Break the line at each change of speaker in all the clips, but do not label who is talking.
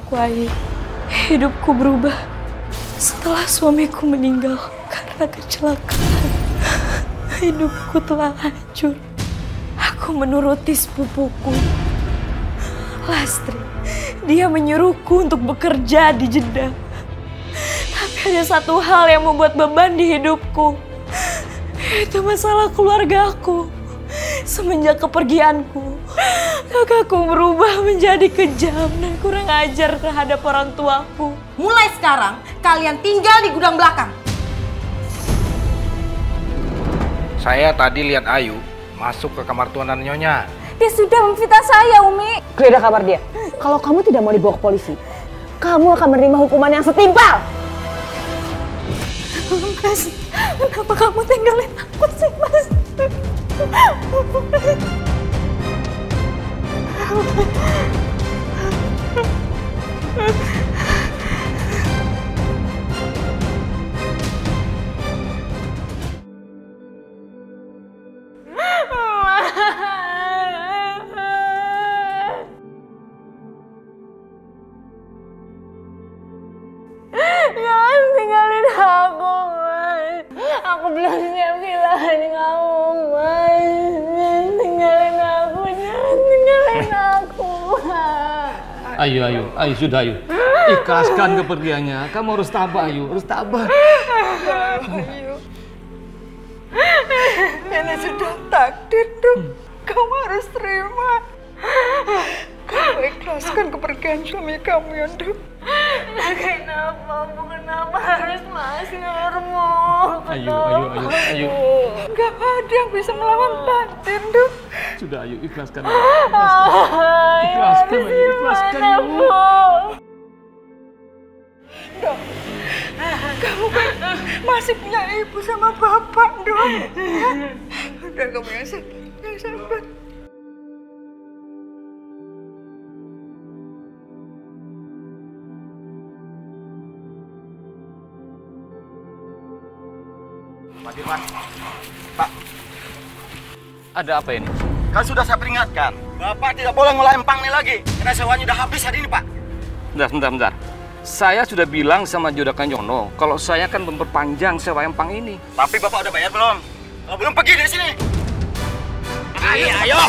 aku, Ayu. Hidupku berubah setelah suamiku meninggal karena kecelakaan. Hidupku telah hancur. Aku menuruti sepupuku, Lastri. Dia menyuruhku untuk bekerja di Jeddah. Tapi ada satu hal yang membuat beban di hidupku. Itu masalah keluargaku. Semenjak kepergianku, kakakku berubah menjadi kejam dan kurang ajar terhadap orang tuaku.
Mulai sekarang, kalian tinggal di gudang belakang.
Saya tadi lihat Ayu masuk ke kamar tuan dan Nyonya.
Dia sudah memfitnah saya, Umi.
Geledah kamar dia. Kalau kamu tidak mau dibawa ke polisi, kamu akan menerima hukuman yang setimpal.
Mas, kenapa kamu tinggalin aku sih, Mas? Jangan tinggalin aku, Mas. Aku belum siap kehilangan kamu, Mas. Jangan tinggalin aku, jangan tinggalin aku.
Ayu, sudah Ayu. Ikhlaskan kepergiannya. Kamu harus tabah, Ayu. Harus tabah.
Ayu. Ini sudah takdir, Duk. Kamu harus terima. Kamu ikhlaskan kepergian suami kamu ya, Duk. Kenapa harus Mas Nurmo?
Ayu.
Gak ada yang bisa melawan takdir, Duk.
Sudah Ayu, ikhlaskan. Ikhlaskan, Ayu.
Dok, kamu kan masih punya ibu sama bapak, Dok. Udah kamu yang sabar.
Pak Dirman, Pak.
Ada apa ini?
Kan sudah saya peringatkan, Bapak tidak boleh ngolah empang ini lagi. Karena sewanya udah habis hari ini, Pak.
Bentar. Saya sudah bilang sama Juragan Yono kalau saya akan memperpanjang sewa empang ini.
Tapi Bapak udah bayar belum? Kalau belum, pergi dari sini. Ayo.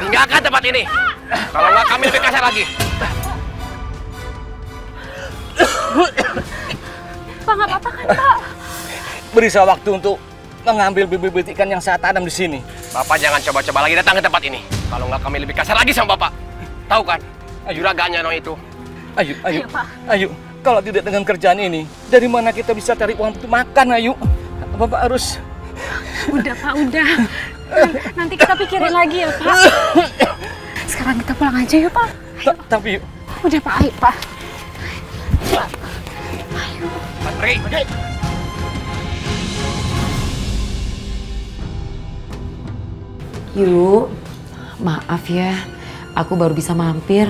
Tinggalkan tempat ini. Kalau nggak, kami lebih kasar lagi.
Pak, nggak apa-apa kan, Pak?
Beri saya waktu untuk mengambil bibit ikan yang saya tanam di sini.
Bapak jangan coba-coba lagi datang ke tempat ini. Kalau nggak, kami lebih kasar lagi sama Bapak. Tahu kan? Juraganya no itu.
Ayu. Kalau tidak dengan kerjaan ini, dari mana kita bisa cari uang untuk makan, Ayu? Bapak harus...
Udah, Pak, udah. Nanti kita pikirin lagi ya, Pak. Sekarang kita pulang aja yuk, Pak.
Tapi yuk.
Udah, Pak, ayo, Pak. Ayo.
Pergi.
Yuk, maaf ya, aku baru bisa mampir.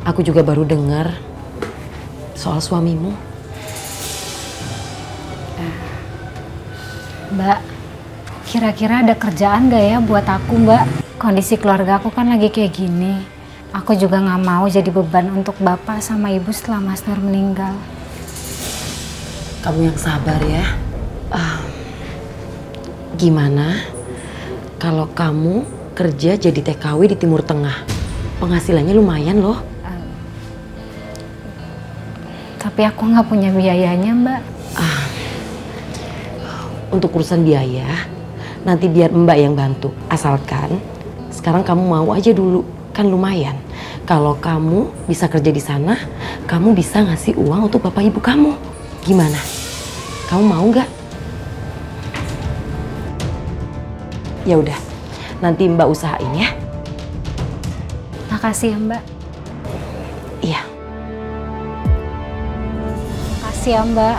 Aku juga baru dengar soal suamimu.
Mbak, kira-kira ada kerjaan gak ya buat aku, Mbak? Kondisi keluarga aku kan lagi kayak gini. Aku juga gak mau jadi beban untuk bapak sama ibu setelah Mas Nur meninggal.
Kamu yang sabar ya. Gimana kalau kamu kerja jadi TKW di Timur Tengah? Penghasilannya lumayan loh.
Tapi aku nggak punya biayanya, Mbak.
Untuk urusan biaya, nanti biar Mbak yang bantu. Asalkan sekarang kamu mau aja dulu, kan lumayan. Kalau kamu bisa kerja di sana, kamu bisa ngasih uang untuk bapak ibu kamu. Gimana? Kamu mau nggak? Ya udah, nanti Mbak usahain ya.
Makasih ya, Mbak.
Iya.
Makasih ya, Mbak,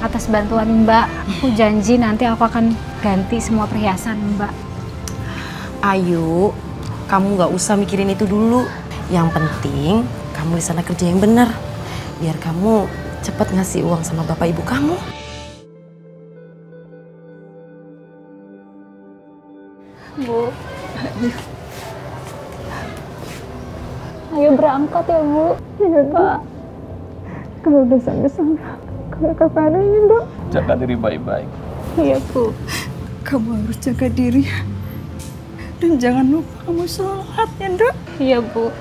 atas bantuan Mbak. Aku janji nanti aku akan ganti semua perhiasan Mbak.
Ayu, kamu nggak usah mikirin itu dulu. Yang penting kamu di sana kerja yang benar. Biar kamu cepat ngasih uang sama bapak ibu kamu.
Bu,
Ayo berangkat ya Bu.
Iya Pak. Kalau udah sampai sana, kalau kabarnya Dok.
Jaga diri baik-baik.
Iya Bu.
Kamu harus jaga diri. Dan jangan lupa kamu sholat ya Dok.
Iya Bu.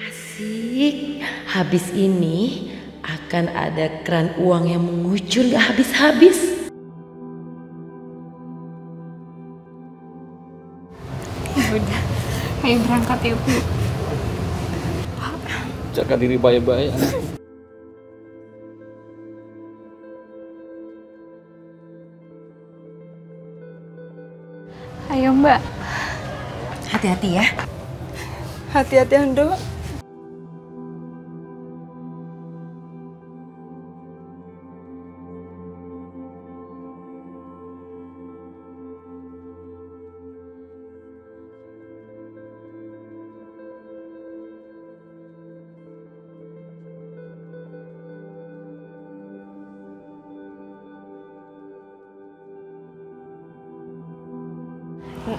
Asik. Habis ini akan ada keran uang yang mengucur gak habis-habis.
Ya udah. Ayo berangkat ya Bu.
Jaga diri baik-baik.
Ayo Mbak.
Hati-hati ya.
Hati-hati ya Dok.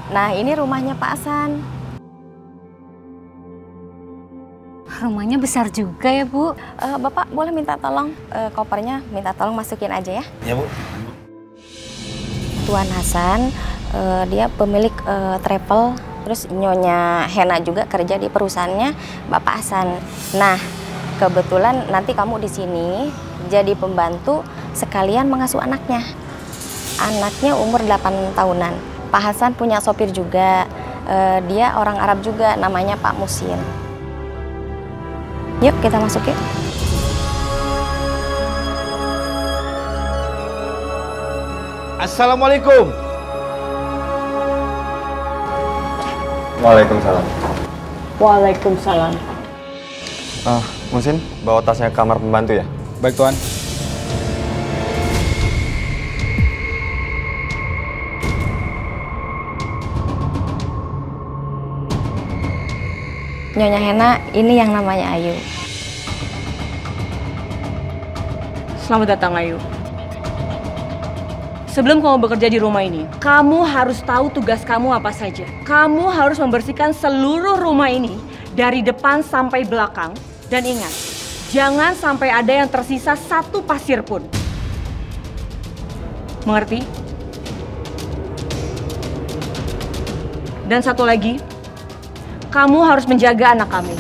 Nah, ini rumahnya Pak Hasan.
Rumahnya besar juga ya Bu.
Bapak boleh minta tolong kopernya, minta tolong masukin aja ya.
Ya Bu.
Tuan Hasan, dia pemilik travel, terus Nyonya Hena juga kerja di perusahaannya Bapak Hasan. Nah, kebetulan nanti kamu di sini jadi pembantu sekalian mengasuh anaknya. Anaknya umur 8 tahunan. Pak Hasan punya sopir juga, dia orang Arab juga, namanya Pak Musin. Yuk kita masuk yuk.
Assalamualaikum.
Waalaikumsalam.
Waalaikumsalam.
Musin, bawa tasnya ke kamar pembantu ya?
Baik Tuan.
Nyonya Hena, ini yang namanya Ayu.
Selamat datang Ayu. Sebelum kamu bekerja di rumah ini, kamu harus tahu tugas kamu apa saja. Kamu harus membersihkan seluruh rumah ini dari depan sampai belakang. Dan ingat, jangan sampai ada yang tersisa satu pasir pun. Mengerti? Dan satu lagi, kamu harus menjaga anak kami.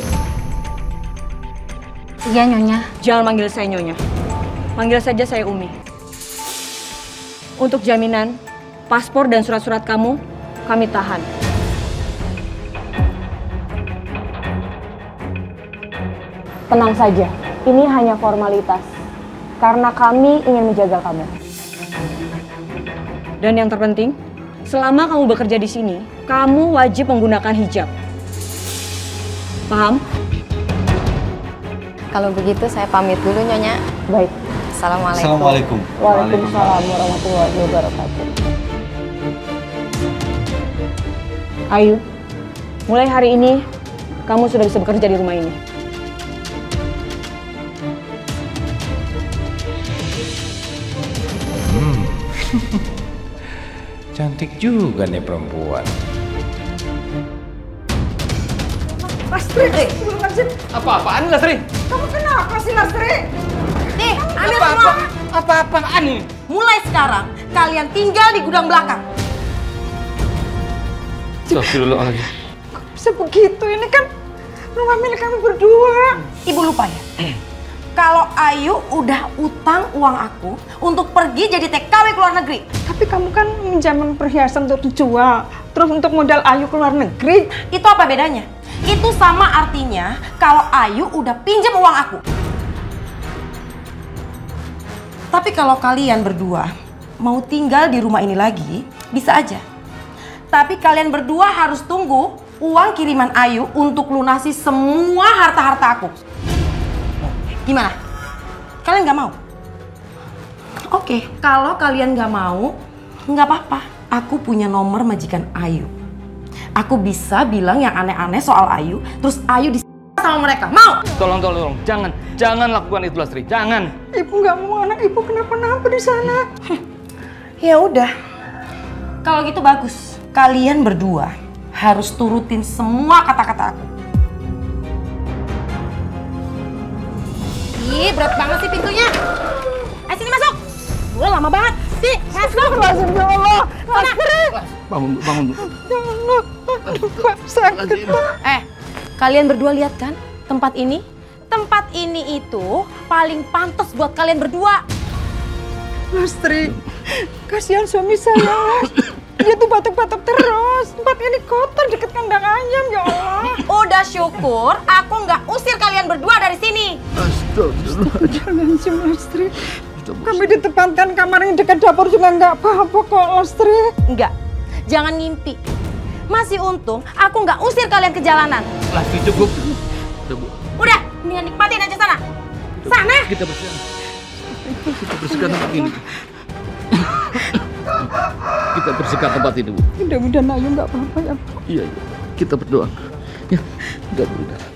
Iya Nyonya.
Jangan manggil saya Nyonya. Panggil saja saya Umi. Untuk jaminan, paspor dan surat-surat kamu, kami tahan. Tenang saja, ini hanya formalitas. Karena kami ingin menjaga kamu. Dan yang terpenting, selama kamu bekerja di sini, kamu wajib menggunakan hijab. Paham?
Kalau begitu saya pamit dulu Nyonya.
Baik.
Assalamualaikum.
Assalamualaikum.
Waalaikumsalam warahmatullahi wabarakatuh. Ayu, mulai hari ini kamu sudah bisa bekerja di rumah ini.
Cantik juga nih perempuan.
Lastri,
Apa-apaan Lastri?
kamu kenapa sih Lastri? Nih, ambil semua.
Apa-apaan nih?
Mulai sekarang, kalian tinggal di gudang belakang.
Astagfirullahaladzim.
Bisa begitu, ini kan rumah milik kami berdua.
Ibu lupa ya? Kalau Ayu udah utang uang aku untuk pergi jadi TKW ke luar negeri.
Tapi kamu kan minjaman perhiasan untuk dijual. Terus untuk modal Ayu ke luar negeri.
Itu apa bedanya? Itu sama artinya kalau Ayu udah pinjam uang aku. Tapi kalau kalian berdua mau tinggal di rumah ini lagi, bisa aja. Tapi kalian berdua harus tunggu uang kiriman Ayu untuk lunasi semua harta-harta aku. Gimana? Kalian gak mau? Oke, kalau kalian gak mau, gak apa-apa. Aku punya nomor majikan Ayu. Aku bisa bilang yang aneh-aneh soal Ayu, terus Ayu sama mereka. Mau?
Tolong, jangan lakukan itu Lastri, jangan.
Ibu nggak mau anak ibu kenapa-napa di sana.
Ya udah. Kalau gitu bagus. Kalian berdua harus turutin semua kata-kata aku.
Bangun, bangun.
Ya Allah, aduh Pak, sakit Pak.
Kalian berdua lihat kan tempat ini? Tempat ini itu paling pantas buat kalian berdua.
Lastri, kasihan suami saya. Dia tuh batuk-batuk terus. Tempat ini kotor deket kandang ayam, ya Allah.
Udah syukur aku nggak usir kalian berdua dari sini.
Astagfirullahaladzim, Lastri. Kami ditempatkan kamar yang dekat dapur juga nggak apa-apa kok, Lastri.
Enggak, jangan ngimpi. Masih untung aku nggak usir kalian ke jalanan.
Lastri, cukup.
Udah, mendingan nikmatin aja sana. Sana.
Kita bersihkan. Kita bersihkan tempat ini. Kita bersihkan tempat ini, Bu.
Mudah-mudahan Ayu nggak apa-apa ya, Bu.
Iya, iya. Kita berdoa. Ya, mudah-mudahan.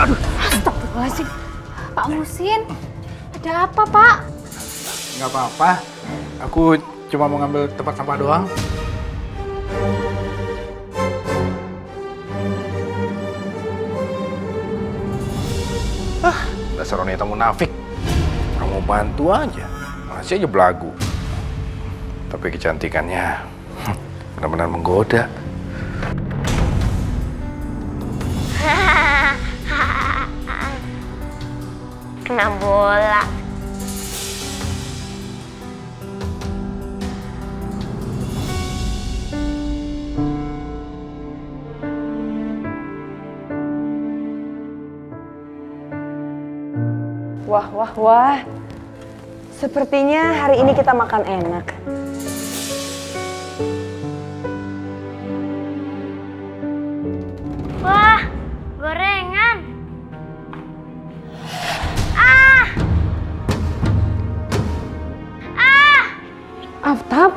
Astagfirullahaladzim. Pak Musin, ada apa Pak?
Nggak apa-apa, aku cuma mau ngambil tempat sampah doang. Dasar wanita munafik. Orang mau bantu aja, masih aja belagu. Tapi kecantikannya benar-benar menggoda.
Kena bola.
Wah, wah, wah. Sepertinya hari ini kita makan enak.
Wah, gorengan.
Aftab?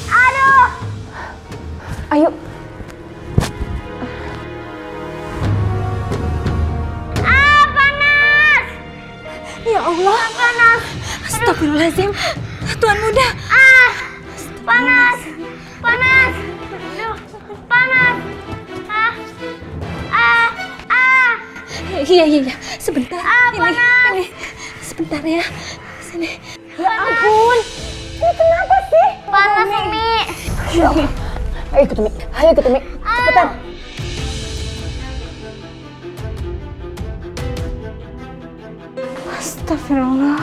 Aduh.
Ayo.
Panas.
Ya Allah.
Panas.
Astagfirullahaladzim. Tuan muda.
Panas. Panas. Aduh, panas.
Iya. Sebentar.
Panas.
Ini. Sebentar ya. Sini.
Ya ampun. Ini kenapa sih?
Panas, Umi.
Ayo ikut Umi. Ayo ikut Umi. Cepetan.
Astagfirullah.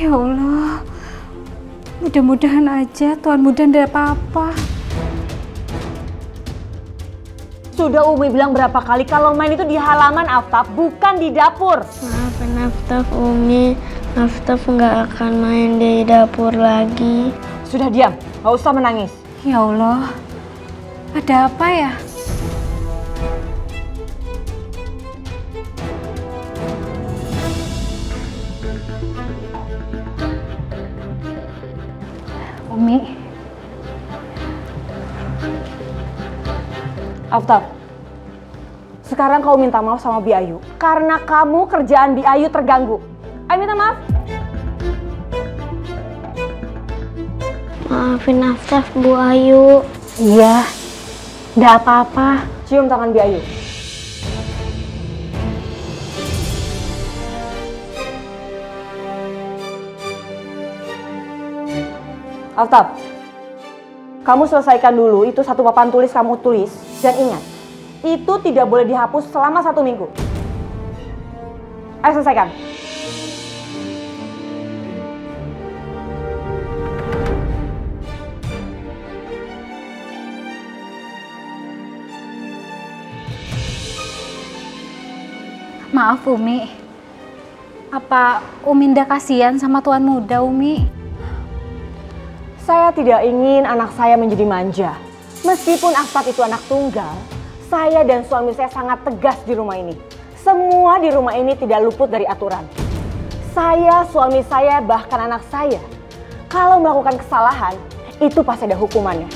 Ya Allah. Mudah-mudahan aja Tuan Muda tidak apa-apa.
Sudah Umi bilang berapa kali kalau main itu di halaman Aftab, bukan di dapur.
Maafin Aftab, Umi. Aftab nggak akan main di dapur lagi.
Sudah diam, nggak usah menangis.
Ya Allah. Ada apa ya? Umi.
Aftab, sekarang kau minta maaf sama Bi Ayu. Karena kamu kerjaan Bi Ayu terganggu. Ayo minta maaf.
Maafin Aftab, Bu Ayu.
Iya, nggak apa-apa. Cium tangan Bi Ayu. Aftab, kamu selesaikan dulu itu satu papan tulis kamu tulis. Dan ingat, itu tidak boleh dihapus selama 1 minggu. Ayo selesaikan.
Maaf Umi. Apa Umi ndak kasihan sama Tuan Muda, Umi?
Saya tidak ingin anak saya menjadi manja. Meskipun Aftab itu anak tunggal, saya dan suami saya sangat tegas di rumah ini. Semua di rumah ini tidak luput dari aturan. Saya, suami saya, bahkan anak saya, kalau melakukan kesalahan, itu pasti ada hukumannya.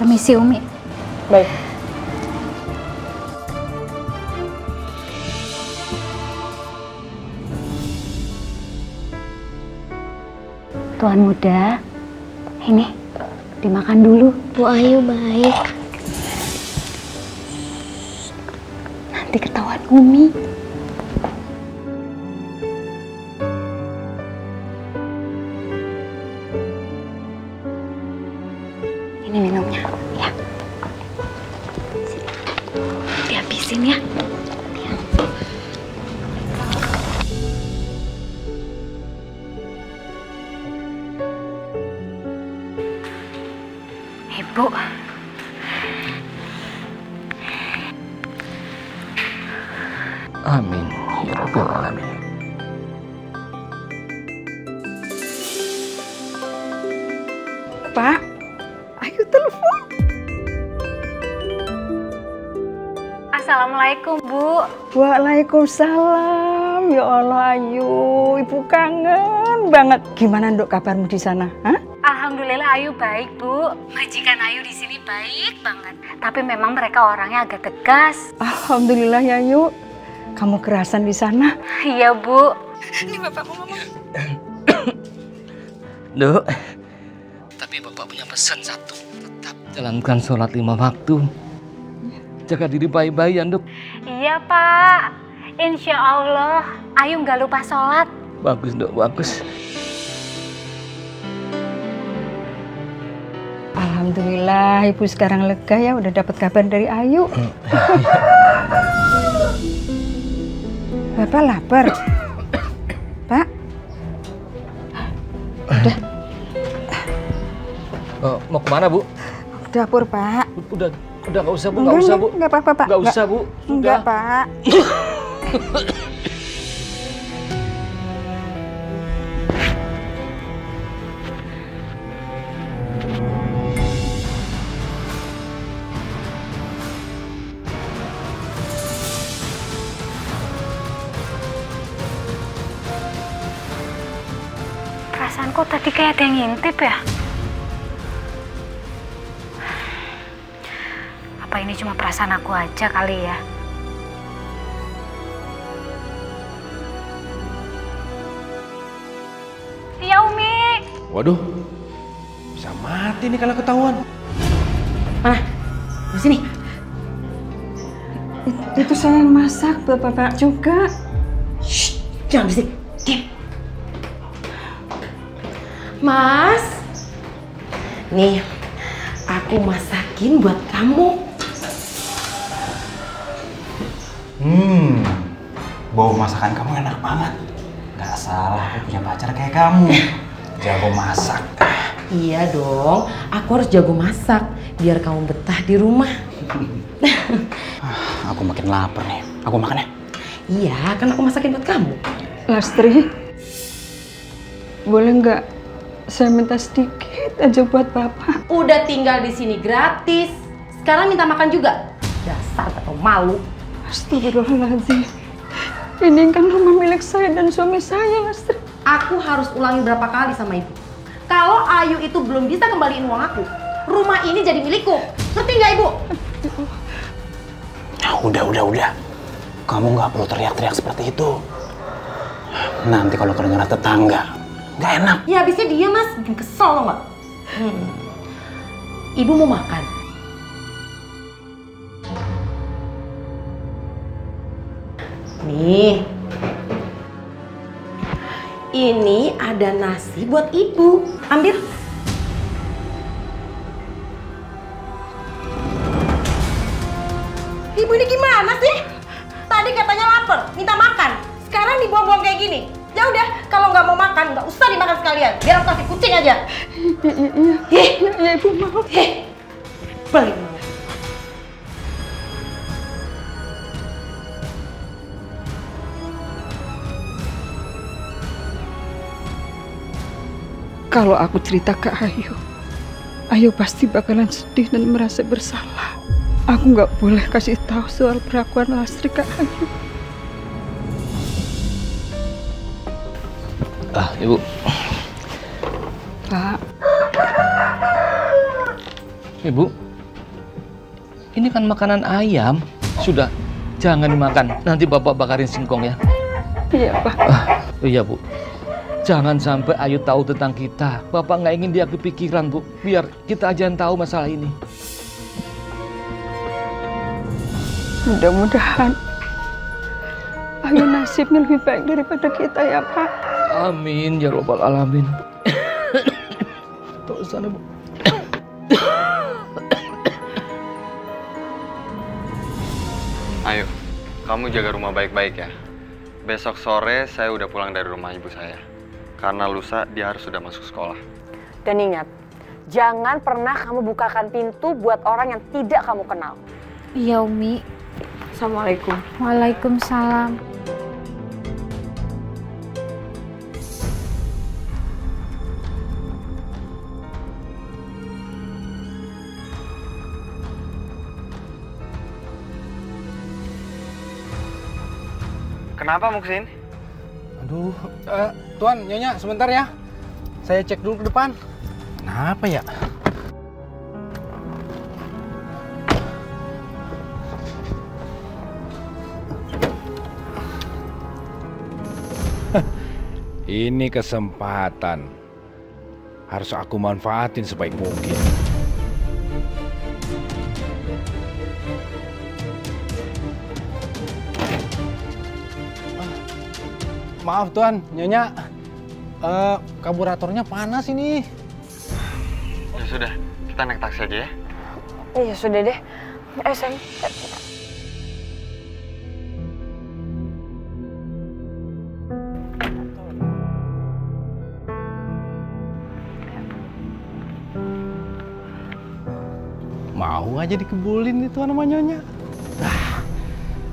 Permisi Umi.
Baik.
Tuan muda, ini dimakan dulu.
Bu Ayu baik.
Nanti ketahuan Umi. Ini minumnya, ya. Sini. Dihabisin ya. Ibu.
Amin ya rabbal alamin.
Pak, ayo telepon.
Assalamualaikum Bu.
Waalaikumsalam. Ya Allah Ayu, Ibu kangen banget. Gimana Nduk kabarmu di sana? Hah?
Alhamdulillah Ayu baik Bu. Majikan Ayu di sini baik banget. Tapi memang mereka orangnya agak tegas.
Alhamdulillah ya Ayu. Kamu kerasan di sana?
Iya Bu.
Ini bapakmu ngomong.
Dok, tapi Bapak punya pesan satu. Tetap jalankan sholat 5 waktu. Jaga diri baik-baik ya Dok.
Iya Pak. Insya Allah Ayu nggak lupa sholat.
Bagus Dok, bagus.
Alhamdulillah Ibu sekarang lega ya udah dapat kabar dari Ayu. Bapak lapar. Pak. Udah.
Mau kemana Bu?
Dapur Pak.
Udah nggak usah Bu, nggak usah Bu.
Nggak apa-apa Pak.
Nggak usah Bu.
Enggak Pak.
Perasaan kok tadi kayak ada yang ngintip ya? Apa ini cuma perasaan aku aja kali ya? Iya Umi.
Waduh, bisa mati nih kalau ketahuan.
Mana? Di sini.
Itu saya yang masak buat Bapak juga.
Shh, jangan berisik. Diam. Mas, nih aku masakin buat kamu.
Bau masakan kamu enak banget. Gak salah, aku punya pacar kayak kamu. Jago masak.
Iya dong, aku harus jago masak biar kamu betah di rumah.
Aku makin lapar nih. Aku makan ya?
Iya, kan aku masakin buat kamu.
Lastri, boleh nggak saya minta sedikit aja buat Bapak?
Udah tinggal di sini gratis. Sekarang minta makan juga. Dasar atau malu.
Astagfirullahaladzim. Ini kan rumah milik saya dan suami saya, Lastri.
Aku harus ulangi berapa kali sama ibu. Kalau Ayu itu belum bisa kembaliin uang aku, rumah ini jadi milikku. Ngerti nggak ibu?
Udah. Kamu nggak perlu teriak-teriak seperti itu. Nanti kalau kedengaran tetangga, nggak enak.
Ya habisnya dia mas, bikin kesel loh nggak? Ibu mau makan? Nih, ini ada nasi buat ibu. Ambil. Ibu ini gimana sih? Tadi katanya lapar, minta makan. Sekarang dibuang-buang kayak gini. Ya udah, kalau nggak mau makan, nggak usah dimakan sekalian. Biar aku kasih kucing aja.
Iya, Ibu mau.
Balik.
Kalau aku cerita ke Ayu pasti bakalan sedih dan merasa bersalah. Aku nggak boleh kasih tahu soal perlakuan Lastri ke Ayu.
Ibu.
Pak.
Ibu, Ini kan makanan ayam. Sudah, jangan dimakan. Nanti Bapak bakarin singkong ya.
Iya, Pak.
Iya, Bu. Jangan sampai Ayu tahu tentang kita. Bapak nggak ingin dia kepikiran, Bu. Biar kita aja yang tahu masalah ini.
Mudah-mudahan Ayu nasibnya lebih baik daripada kita ya, Pak.
Amin ya robbal alamin. Tuh sana, Bu.
Ayo, kamu jaga rumah baik-baik ya. Besok sore saya udah pulang dari rumah ibu saya. Karena lusa dia harus sudah masuk sekolah.
Dan ingat, jangan pernah kamu bukakan pintu buat orang yang tidak kamu kenal.
Iya, Umi.
Assalamualaikum.
Waalaikumsalam.
Kenapa, Muksin?
Aduh, Tuan, Nyonya, sebentar ya. Saya cek dulu ke depan. Kenapa ya?
Ini kesempatan. Harus aku manfaatin sebaik mungkin.
Maaf Tuan, Nyonya. Karburatornya panas ini.
Ya sudah, kita naik taksi aja ya.
Iya sudah deh. Sayang.
Mau aja dikebulin itu sama Nyonya.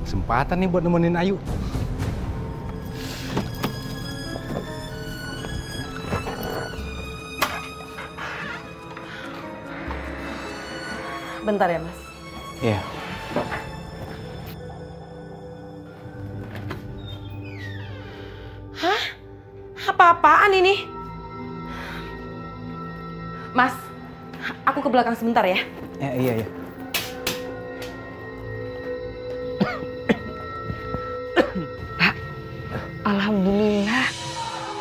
Kesempatan nih buat nemenin Ayu.
Bentar ya, Mas.
Iya.
Hah? Apa-apaan ini? Mas, aku ke belakang sebentar ya.
Iya.
Alhamdulillah,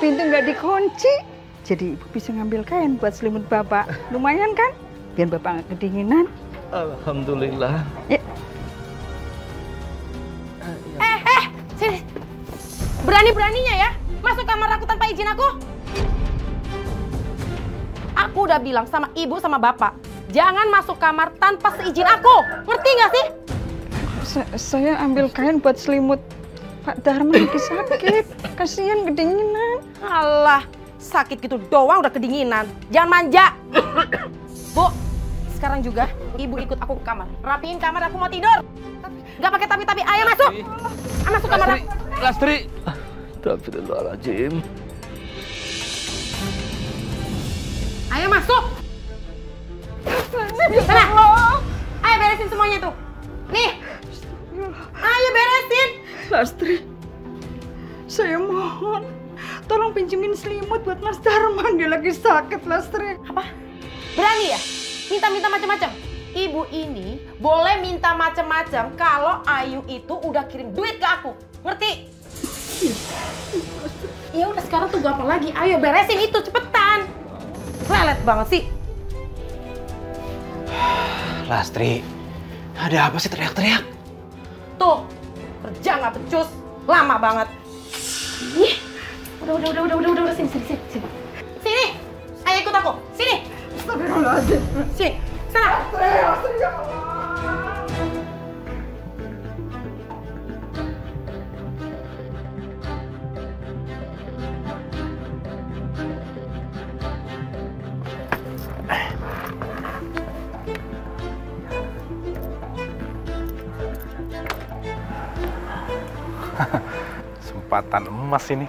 pintu nggak dikunci. Jadi ibu bisa ngambil kain buat selimut bapak. Lumayan kan? Biar bapak nggak kedinginan.
Alhamdulillah.
Ya.
Sini. Berani-beraninya ya masuk kamar aku tanpa izin aku. Aku udah bilang sama ibu sama bapak, jangan masuk kamar tanpa seizin aku. Ngerti nggak sih?
Saya ambil kain buat selimut Pak Dharma lagi sakit. Kasihan kedinginan.
Alah, sakit gitu doang udah kedinginan. Jangan manja. Bu, sekarang juga ibu ikut aku ke kamar. Rapiin kamar, aku mau tidur. Gak pakai tapi-tapi. Ayo masuk. Masuk kamar aku.
Lastri. Astagfirullahaladzim.
Ayo masuk. Sana. Ayo beresin semuanya tuh. Nih. Ayo beresin.
Lastri, saya mohon, tolong pinjemin selimut buat Mas Darman. Dia lagi sakit, Lastri.
Apa? Berani ya? Minta-minta macam-macam. Ibu ini boleh minta macam-macam kalau Ayu itu udah kirim duit ke aku. Ngerti? Ya udah sekarang tunggu apa lagi? Ayo beresin itu cepetan. Lelet banget sih.
Lastri, ada apa sih teriak-teriak?
Tuh, kerja nggak becus, lama banget. Ih, udah, sini. Sini, ayo ikut aku, sini.
Astagfirullahaladzim.
Sini, sana.
Lastri, ya Allah.
Kesempatan emas ini.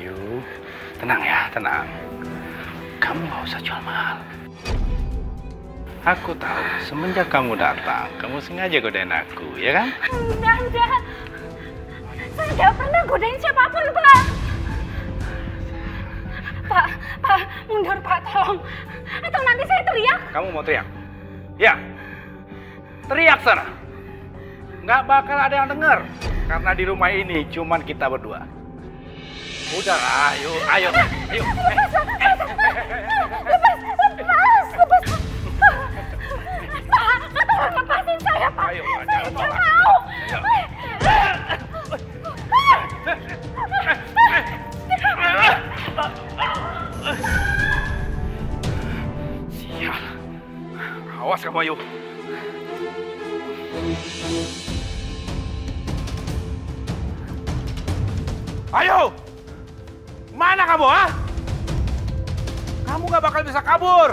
Ayu, tenang ya, tenang. Kamu nggak usah jual mahal. Aku tahu, semenjak kamu datang, kamu sengaja godain aku, ya kan?
Enggak. Saya nggak pernah godain siapapun, Pak. Pak, mundur Pak, tolong. Atau nanti saya teriak.
Kamu mau teriak? Ya, teriak sana. Nggak bakal ada yang denger, karena di rumah ini cuman kita berdua. Udahlah, ayo.
Lepas. Pak, tolong lepasin saya, Pak.
Ayo,
saya nggak mau.
Sial. Awas kamu, Ayu. Ayo! Mana kamu, ha? Kamu gak bakal bisa kabur.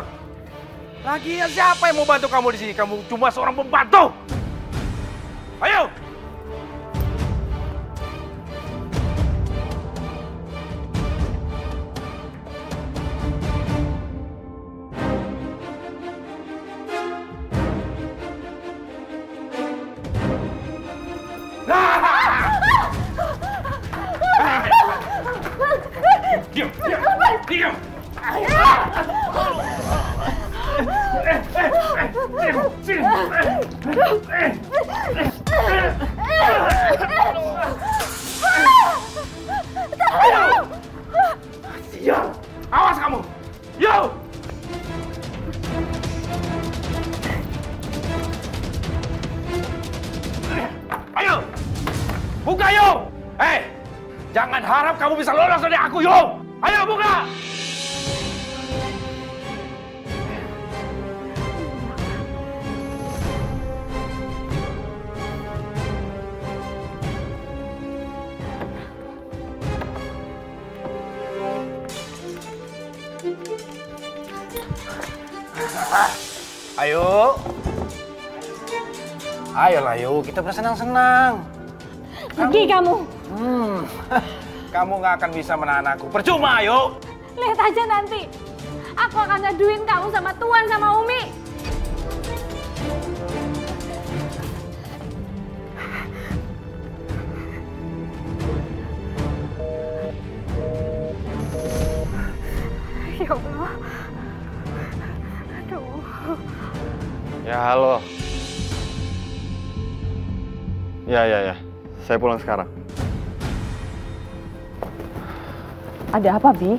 Lagian siapa yang mau bantu kamu di sini? Kamu cuma seorang pembantu. Ayo! Diam! Siap! Awas kamu! Yo! Ayo! Buka, yo! Jangan harap kamu bisa lolos dari aku, yo! Ayo, buka! Ayo. Ayolah, yuk. Kita bersenang-senang.
Pergi kamu.
Kamu nggak akan bisa menahan aku. Percuma, ayo.
Lihat aja nanti. Aku akan ngaduin kamu sama Tuan sama Umi. Ya Allah. Aduh.
Ya, halo. Ya. Saya pulang sekarang.
Ada apa, Bi?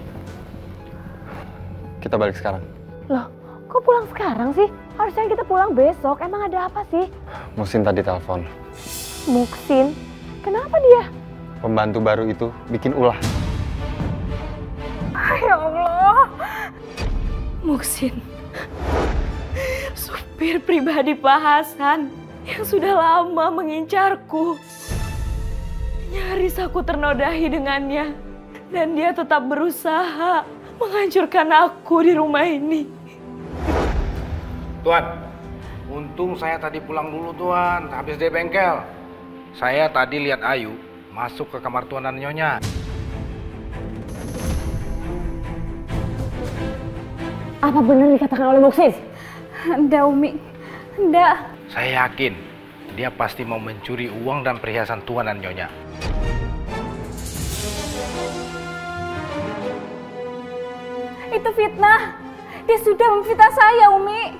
Kita balik sekarang.
Loh, kok pulang sekarang sih? Harusnya kita pulang besok. Emang ada apa sih?
Muhsin tadi telepon.
Muksin? Kenapa dia?
Pembantu baru itu bikin ulah.
Ya Allah. Muksin. Supir pribadi Pak Hasan yang sudah lama mengincarku. Nyaris aku ternodai dengannya. Dan dia tetap berusaha menghancurkan aku di rumah ini.
Tuan, untung saya tadi pulang dulu, Tuan. Habis dari bengkel. Saya tadi lihat Ayu masuk ke kamar Tuan dan Nyonya.
Apa benar dikatakan oleh Muksin?
Enggak, Umi. Enggak.
Saya yakin dia pasti mau mencuri uang dan perhiasan Tuan dan Nyonya.
Itu fitnah. Dia sudah memfitnah saya, Umi.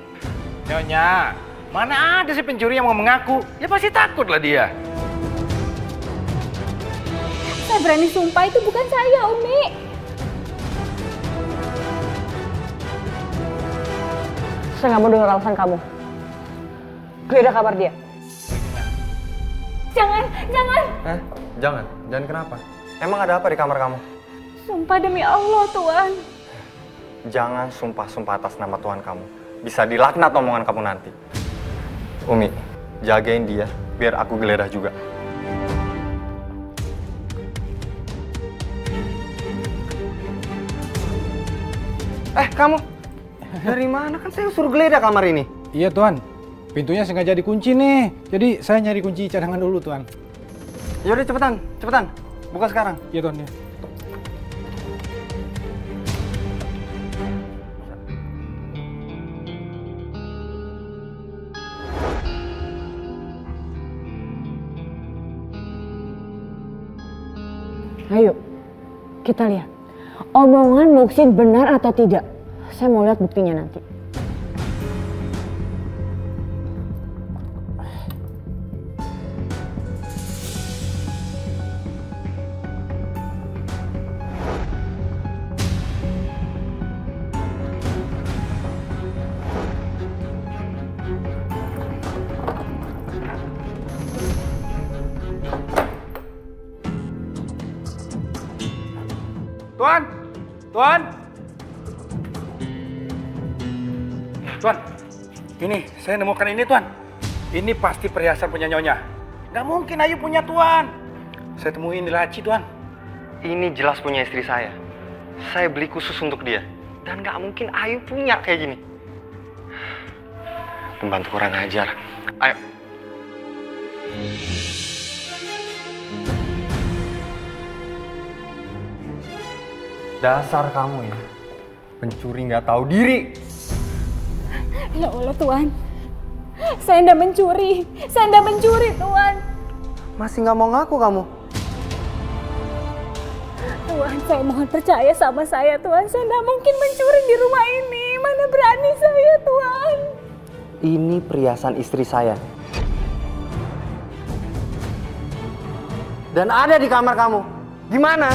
Nyonya, mana ada sih pencuri yang mau mengaku? Ya pasti takutlah dia.
Saya berani sumpah itu bukan saya, Umi.
Saya nggak mau dengar alasan kamu. Geledah kamar dia.
Jangan.
Jangan kenapa? Emang ada apa di kamar kamu?
Sumpah demi Allah, Tuan.
Jangan sumpah-sumpah atas nama Tuhan kamu. Bisa dilaknat omongan kamu nanti. Umi, jagain dia biar aku geledah juga. Kamu dari mana? Kan saya suruh geledah kamar ini.
Iya, Tuan. Pintunya sengaja dikunci nih. Jadi saya nyari kunci cadangan dulu, Tuan.
Yaudah cepetan. Buka sekarang.
Iya, Tuan. Ya.
Ayo, kita lihat. Omongan Muksin benar atau tidak? Saya mau lihat buktinya nanti.
Tuan! Tuan! Tuan, ini saya nemukan ini Tuan. Ini pasti perhiasan punya Nyonya. Nggak mungkin Ayu punya Tuan. Saya temuin di laci Tuan.
Ini jelas punya istri saya. Saya beli khusus untuk dia. Dan nggak mungkin Ayu punya kayak gini. Pembantu kurang ajar. Ayo. Dasar kamu ya, pencuri nggak tahu diri.
Ya Allah Tuan, saya nggak mencuri, Tuan.
Masih nggak mau ngaku kamu?
Tuan, saya mohon percaya sama saya Tuan, saya nggak mungkin mencuri di rumah ini, mana berani saya Tuan.
Ini perhiasan istri saya. Dan ada di kamar kamu. Gimana?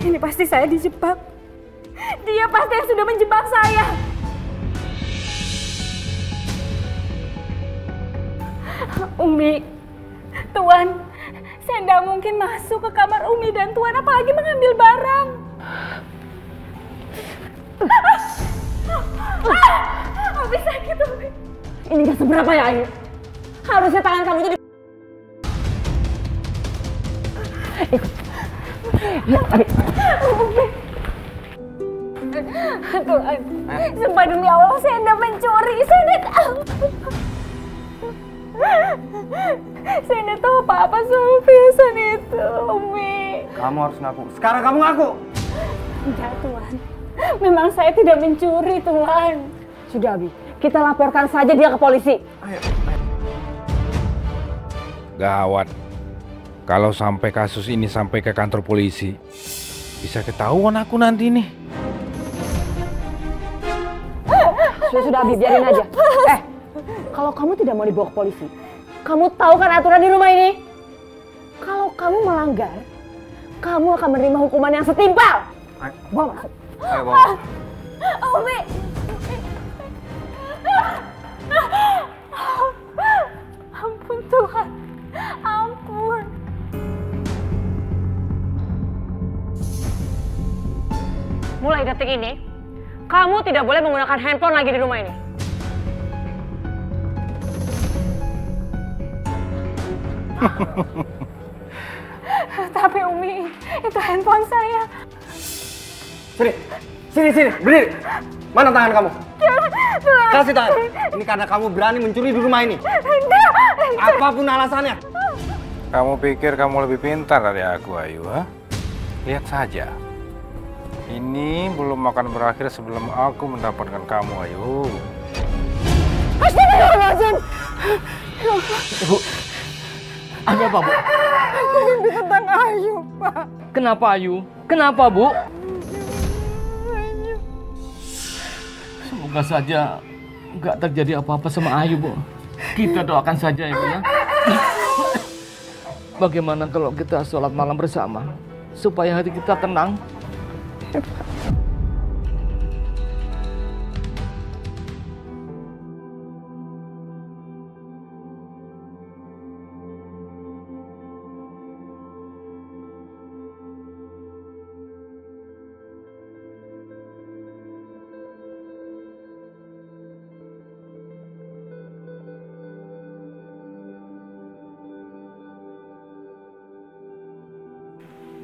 Ini pasti saya dijebak. Dia pasti yang sudah menjebak saya. Umi, Tuan, saya tidak mungkin masuk ke kamar Umi dan Tuan apalagi mengambil barang. Umi sakit, Umi.
Ini gak seberapa ya, Ayu? Harusnya tangan kamu itu di...
Tuhan, sumpah demi Allah saya tidak mencuri, saya tidak tahu apa-apa soal perhiasan itu, Umi.
Kamu harus ngaku. Sekarang kamu ngaku.
Enggak, Tuhan. Memang saya tidak mencuri, Tuhan.
Sudah, Abi. Kita laporkan saja dia ke polisi.
Ayo.
Gawat. Kalau sampai kasus ini sampai ke kantor polisi, bisa ketahuan aku nanti nih.
Sudah, Abi, biarin aja. Kalau kamu tidak mau dibawa ke polisi, kamu tahu kan aturan di rumah ini? Kalau kamu melanggar, kamu akan menerima hukuman yang setimpal. Bawa masuk.
Ayo, bawa.
Umi. Ampun Tuhan, ampun.
Mulai detik ini, kamu tidak boleh menggunakan handphone lagi di rumah ini.
Tapi Umi, itu handphone saya.
Sini, berdiri. Mana tangan kamu?
Tuhan.
Kasih tangan. Ini karena kamu berani mencuri di rumah ini. Apapun alasannya.
Kamu pikir kamu lebih pintar dari aku, Ayu, ha? Lihat saja. Ini belum akan berakhir sebelum aku mendapatkan kamu, Ayu.
Astagfirullahaladzim.
Bu, ada apa, Bu?
Ini tentang Ayu, Pak.
Kenapa, Ayu? Kenapa, Bu? Semoga saja nggak terjadi apa-apa sama Ayu, Bu. Kita doakan saja ya, Bu ya. Bagaimana kalau kita sholat malam bersama supaya hati kita tenang?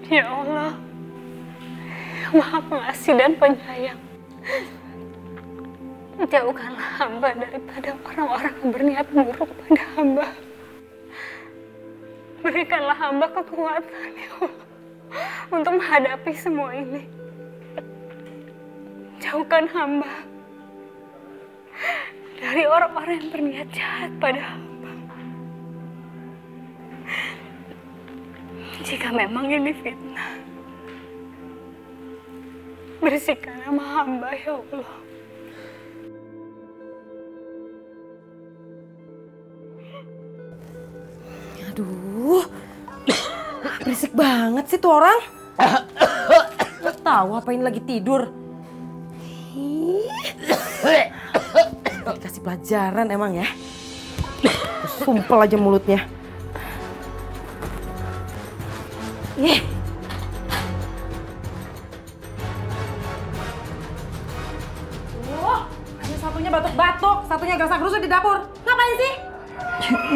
Ya Allah, Maha Pengasih dan Penyayang, jauhkanlah hamba daripada orang-orang yang berniat buruk pada hamba. Berikanlah hamba kekuatan, ya Allah, untuk menghadapi semua ini. Jauhkan hamba
dari orang-orang yang berniat jahat pada hamba. Jika memang ini fitnah, bersihkan nama hamba ya Allah.
Aduh, berisik banget sih tuh orang. Nggak tahu apa ini lagi tidur. Dikasih pelajaran emang ya. Sumpel aja mulutnya. Ini satunya batuk-batuk, satunya gerasa-gerusu di dapur. Ngapain sih?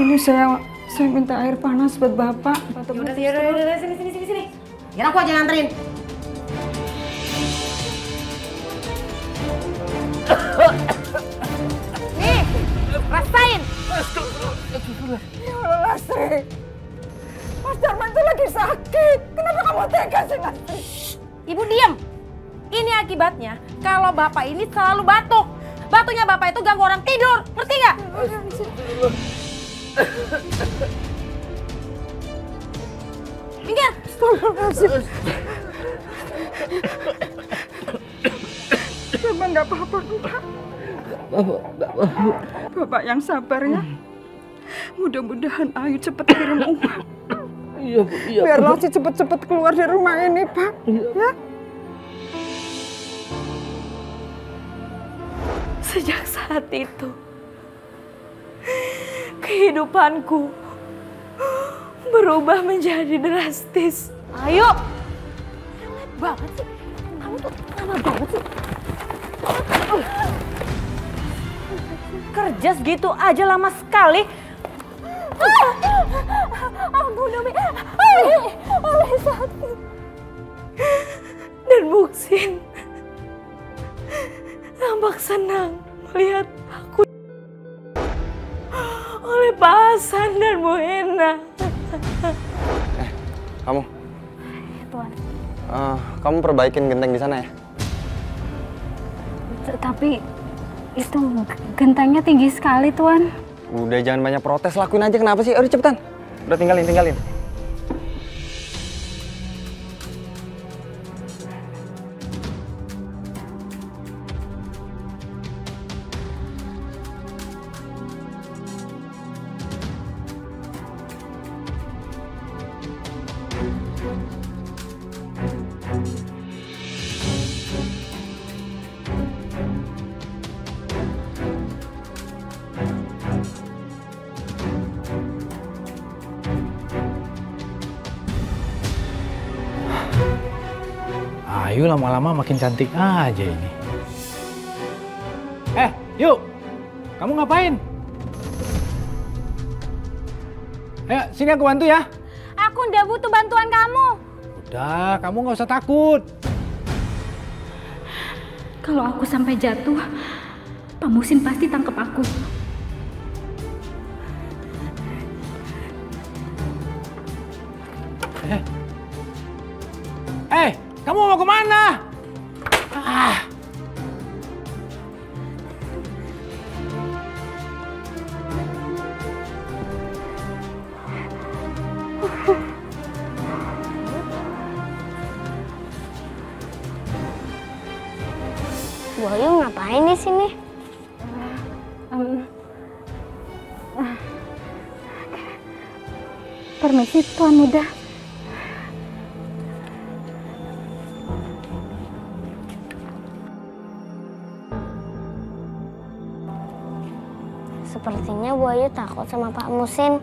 Ini saya minta air panas buat Bapak.
Yaudah, sini. Biar aku aja nganterin. Nih, rasain.
Ya Allah, Lastri. Mas Darman tuh lagi sakit. Kenapa kamu tega sih, Lastri?
Ibu diam. Ini akibatnya kalau Bapak ini selalu batuk. Batuknya Bapak itu ganggu orang tidur. Ngerti nggak? Minggir.
Bapak nggak apa-apa, Bapak. Bapak yang sabar ya. Mudah-mudahan Ayu cepat kirim uang.
Iya, Bu. Iya,
biar Lasri cepet-cepet keluar dari rumah ini, Pak. Ya.
Sejak saat itu, kehidupanku berubah menjadi drastis.
Ayo. Lewat banget sih. Kamu tuh lama banget sih.
Kerja segitu aja lama sekali.
Ampun, Umi. Oleh sakit. Dan Muksin nampak senang melihat aku oleh Pak Hasan dan Bu Hena.
Kamu?
Tuan.
Kamu perbaikin genteng di sana ya?
Tapi itu gentengnya tinggi sekali, Tuan.
Udah jangan banyak protes, lakuin aja kenapa sih? Udah cepetan. Udah tinggalin.
Ayu lama-lama makin cantik aja ini. Yuk, kamu ngapain? Ayo, sini aku bantu ya.
Aku nggak butuh bantuan kamu.
Udah, kamu nggak usah takut.
Kalau aku sampai jatuh, Pak Muhsin pasti tangkap aku.
Kamu mau kemana?
Bu Ayu ngapain di sini?
Permisi, Tuan Muda.
Sepertinya Bu Ayu takut sama Pak Muhsin.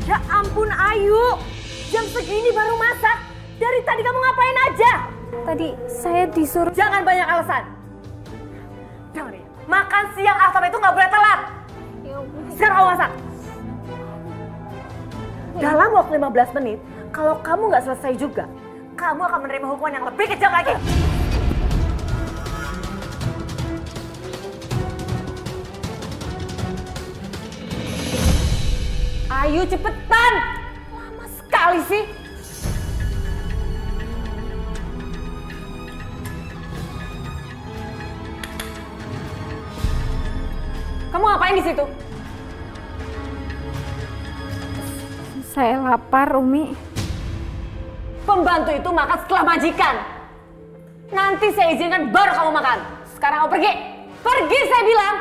Ya ampun Ayu, jam segini baru masak. Dari tadi kamu ngapain aja?
Tadi saya disuruh...
Jangan banyak alasan. Dengar ya, makan siang Afam itu nggak boleh telat. Sekarang kamu masak. Dalam waktu 15 menit, kalau kamu nggak selesai juga, kamu akan menerima hukuman yang lebih kejam lagi. Ayo cepetan. Lama sekali sih.
Kamu ngapain di situ? Saya lapar, Umi.
Pembantu itu makan setelah majikan. Nanti saya izinkan baru kamu makan. Sekarang kamu pergi. Pergi saya bilang.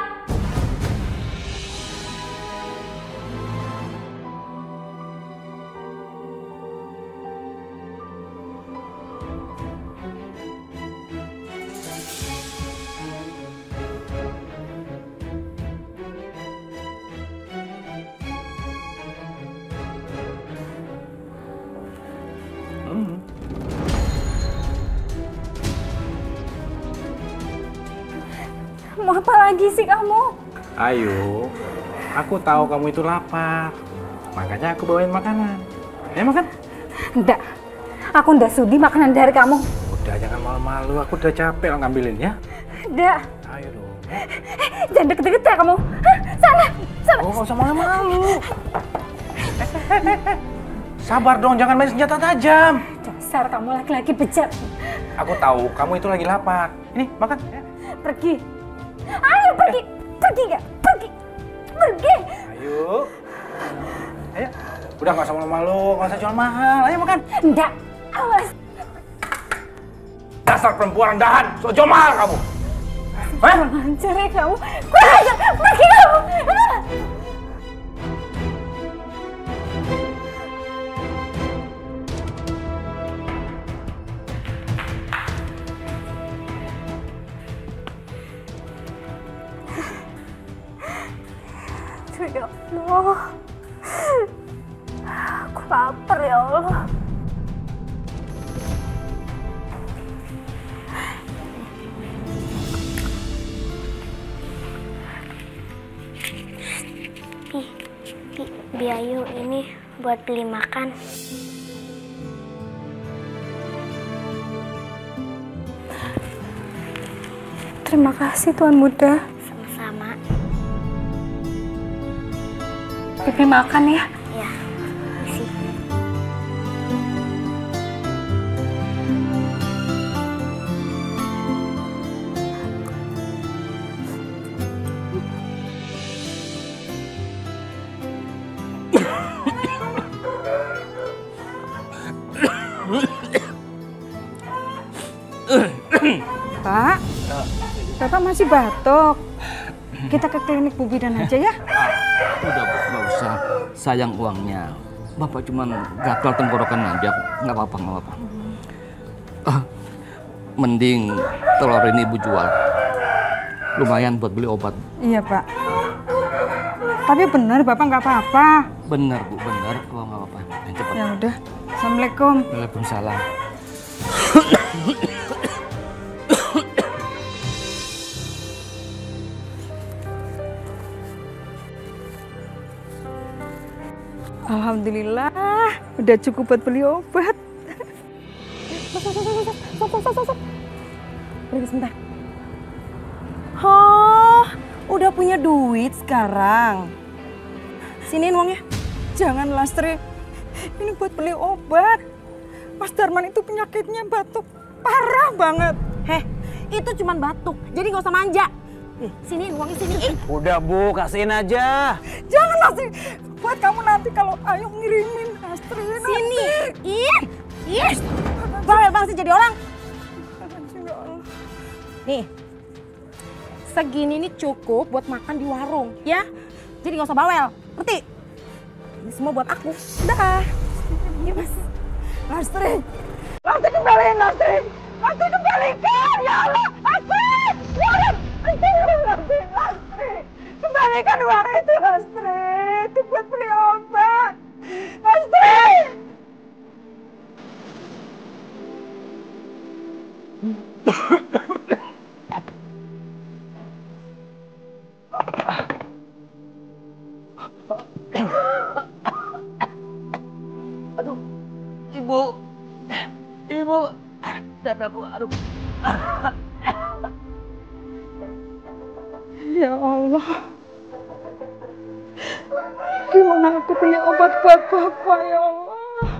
Mau apa lagi sih kamu?
Ayo, aku tahu kamu itu lapar. Makanya aku bawain makanan. Ayo makan.
Enggak, aku ndak sudi makanan dari kamu.
Udah, jangan malu-malu. Aku udah capek lo ngambilin ya.
Enggak.
Ayo dong.
Jangan deket-deket ya kamu. Hah? Sana, sana.
Oh, nggak usah malu-malu. Sabar dong, jangan main senjata tajam.
Dasar kamu laki-laki bejat.
Aku tahu kamu itu lagi lapar. Ini makan. Ya.
Pergi. Ayo pergi. Pergi nggak? Pergi. Pergi.
Ayo. Ayo. Udah nggak usah malu-malu, nggak usah jual mahal. Ayo makan.
Enggak. Awas.
Dasar perempuan rendahan, so jual mahal kamu.
Kurang ajar ya kamu. Kurang ajar. Pergi kamu. Ya Allah, aku lapar ya Allah.
Biayu ini buat beli makan.
Terima kasih Tuan Muda.
Sama-sama.
Pipi makan ya.
Ya, isi.
Pak, Bapak masih batuk. Kita ke klinik Bu Bidan aja ya.
Udah Bu, nggak usah. Sayang uangnya. Bapak cuma gatal tenggorokan aja. Nggak apa-apa, nggak apa-apa. Mending telur ini Ibu jual. Lumayan buat beli obat.
Iya Pak. Tapi benar Bapak nggak apa-apa.
Bener Bu, bener. Oh, nggak apa-apa. Cepet.
Ya udah. Assalamualaikum.
Waalaikumsalam.
Alhamdulillah, udah cukup buat beli obat.
Pergi sebentar. Oh, udah punya duit sekarang. Siniin uangnya.
Jangan Lastri, ini buat beli obat. Mas Darman itu penyakitnya batuk parah banget.
Heh, itu cuman batuk, jadi nggak usah manja. Siniin uangnya, sini.
Udah Bu, kasihin aja.
Jangan Lastri, buat kamu nanti kalau Ayu ngirimin Lastri.
Sini. Ih, bawel banget sih jadi orang. Nih, segini nih cukup buat makan di warung, ya. Jadi nggak usah bawel, ngerti? Ini semua buat aku. Dah. Iya Mas.
Lastri, Lastri kembaliin Lastri. Lastri kembalikan, ya Allah. Lastri, ya Allah. Lastri, kembalikan uang itu Lastri. Itu buat beli obat. Lastri.
Aduh, Ibu, dadaku, aduh.
Ya Allah, gimana aku beli obat buat Bapak ya Allah.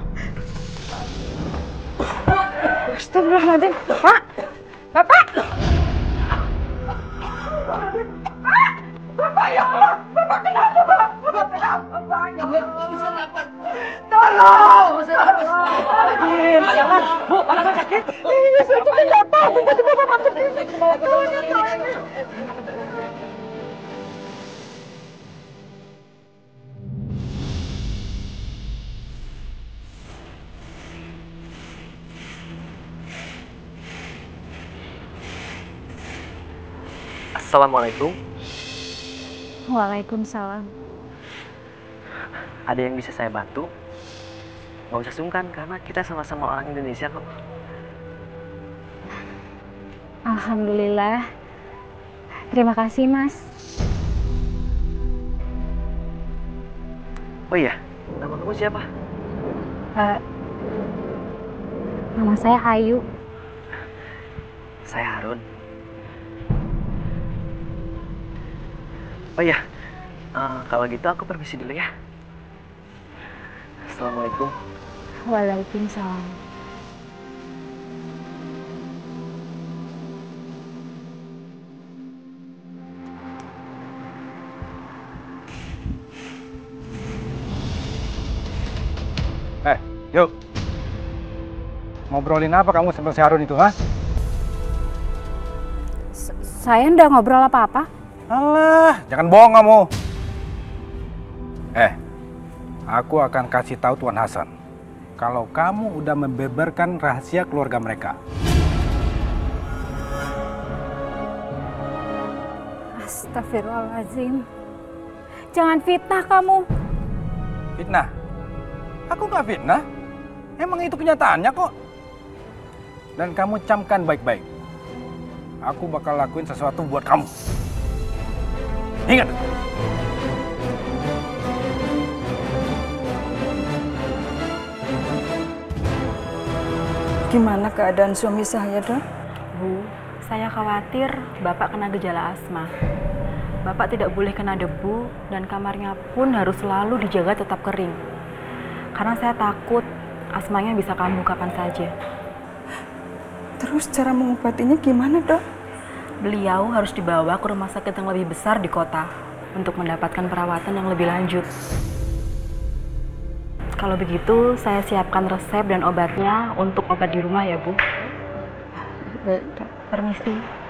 Astagfirullahaladzim, Pak, Bapak. Bapak ya Tolong! Jangan, Bu, anaknya sakit. Iya, saya juga nggak tahu. Tiba-tiba Bapak berdiri.
Assalamualaikum.
Waalaikumsalam.
Ada yang bisa saya bantu? Nggak usah sungkan, karena kita sama-sama orang Indonesia kok.
Alhamdulillah. Terima kasih, Mas.
Oh iya, nama kamu siapa?
Nama saya Ayu.
Saya Harun. Oh iya, kalau gitu aku permisi dulu ya. Assalamualaikum.
Waalaikumsalam.
Yuk. Ngobrolin apa kamu sama si Harun itu, ha?
Saya nggak ngobrol apa-apa.
Alah, jangan bohong kamu. Aku akan kasih tahu Tuan Hasan kalau kamu udah membeberkan rahasia keluarga mereka.
Astagfirullahaladzim. Jangan fitnah kamu.
Fitnah? Aku nggak fitnah. Emang itu kenyataannya kok. Dan kamu camkan baik-baik. Aku bakal lakuin sesuatu buat kamu. Ingat.
Gimana keadaan suami saya, Dok?
Bu, saya khawatir Bapak kena gejala asma. Bapak tidak boleh kena debu dan kamarnya pun harus selalu dijaga tetap kering. Karena saya takut asmanya bisa kambuh kapan saja.
Terus cara mengobatinya gimana, Dok?
Beliau harus dibawa ke rumah sakit yang lebih besar di kota untuk mendapatkan perawatan yang lebih lanjut. Kalau begitu, saya siapkan resep dan obatnya untuk obat di rumah ya, Bu.
Baik, Dok.
Permisi.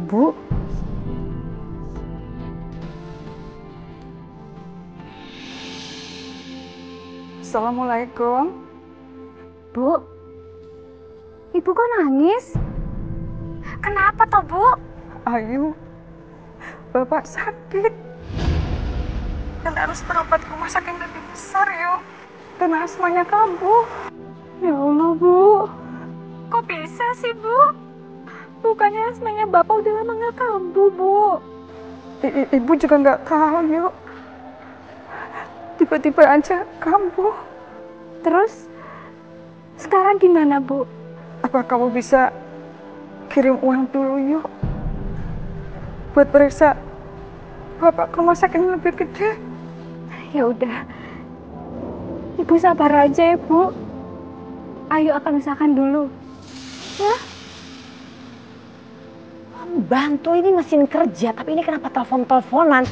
Bu. Assalamualaikum.
Bu. Ibu kok nangis? Kenapa toh, Bu?
Ayu. Bapak sakit. Dan harus berobat ke rumah sakit yang lebih besar, yuk. Dan asmanya kambuh.
Ya Allah, Bu. Kok bisa sih, Bu? Bukannya asmanya Bapak udah lama nggak kambuh, Bu.
Ibu juga nggak tahu, yuk. Tiba-tiba aja kambuh.
Terus, sekarang gimana, Bu?
Apa kamu bisa kirim uang dulu, yuk? Buat periksa Bapak ke rumah sakit yang lebih gede.
Ya udah. Ibu sabar aja ya, Bu. Ayo akan usahakan dulu. Ya?
Bantu, ini mesin kerja, tapi ini kenapa telepon-teleponan?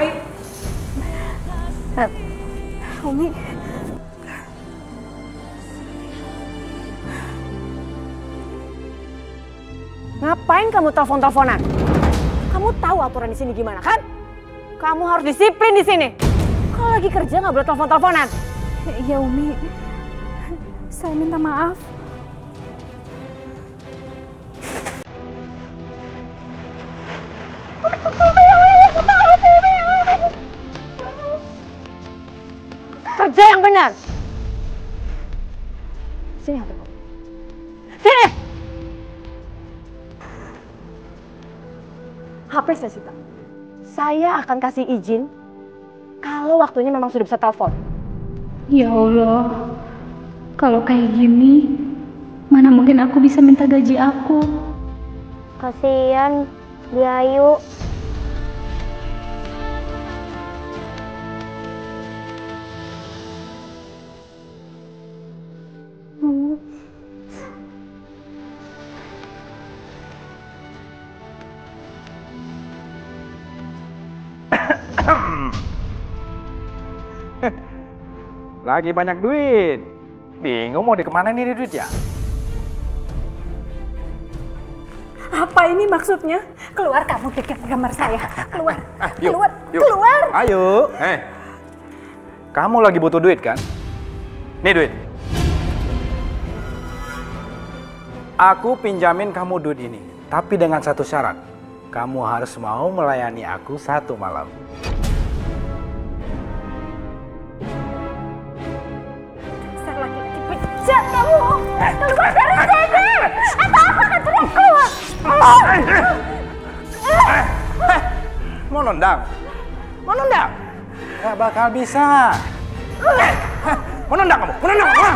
Ayo.
Umi.
Ngapain kamu telepon-teleponan? Kamu tahu aturan di sini gimana, kan? Kamu harus disiplin di sini. Kalau lagi kerja nggak boleh telepon-teleponan.
Iya, Umi. Saya minta maaf.
Kerja yang benar. Sini, HP. Sini. HP saya sita. Saya akan kasih izin
kalau waktunya memang sudah bisa telepon.
Ya Allah, kalau kayak gini, mana mungkin aku bisa minta gaji aku.
Kasihan dia Ayu.
Lagi banyak duit. Bingung mau dikemana nih duit ya?
Apa ini maksudnya? Keluar kamu dari kamar saya. Keluar.
Yuk,
Keluar.
yuk.
Keluar.
Ayo. Kamu lagi butuh duit kan? Nih duit. Aku pinjamin kamu duit ini. Tapi dengan satu syarat. Kamu harus mau melayani aku 1 malam.
Bejat kamu! Keluar dari sini! Atau aku akan teriak keluar!
Mau nendang? Mau nendang? Gak bakal bisa. Mau nendang kamu? Mau nendang kamu?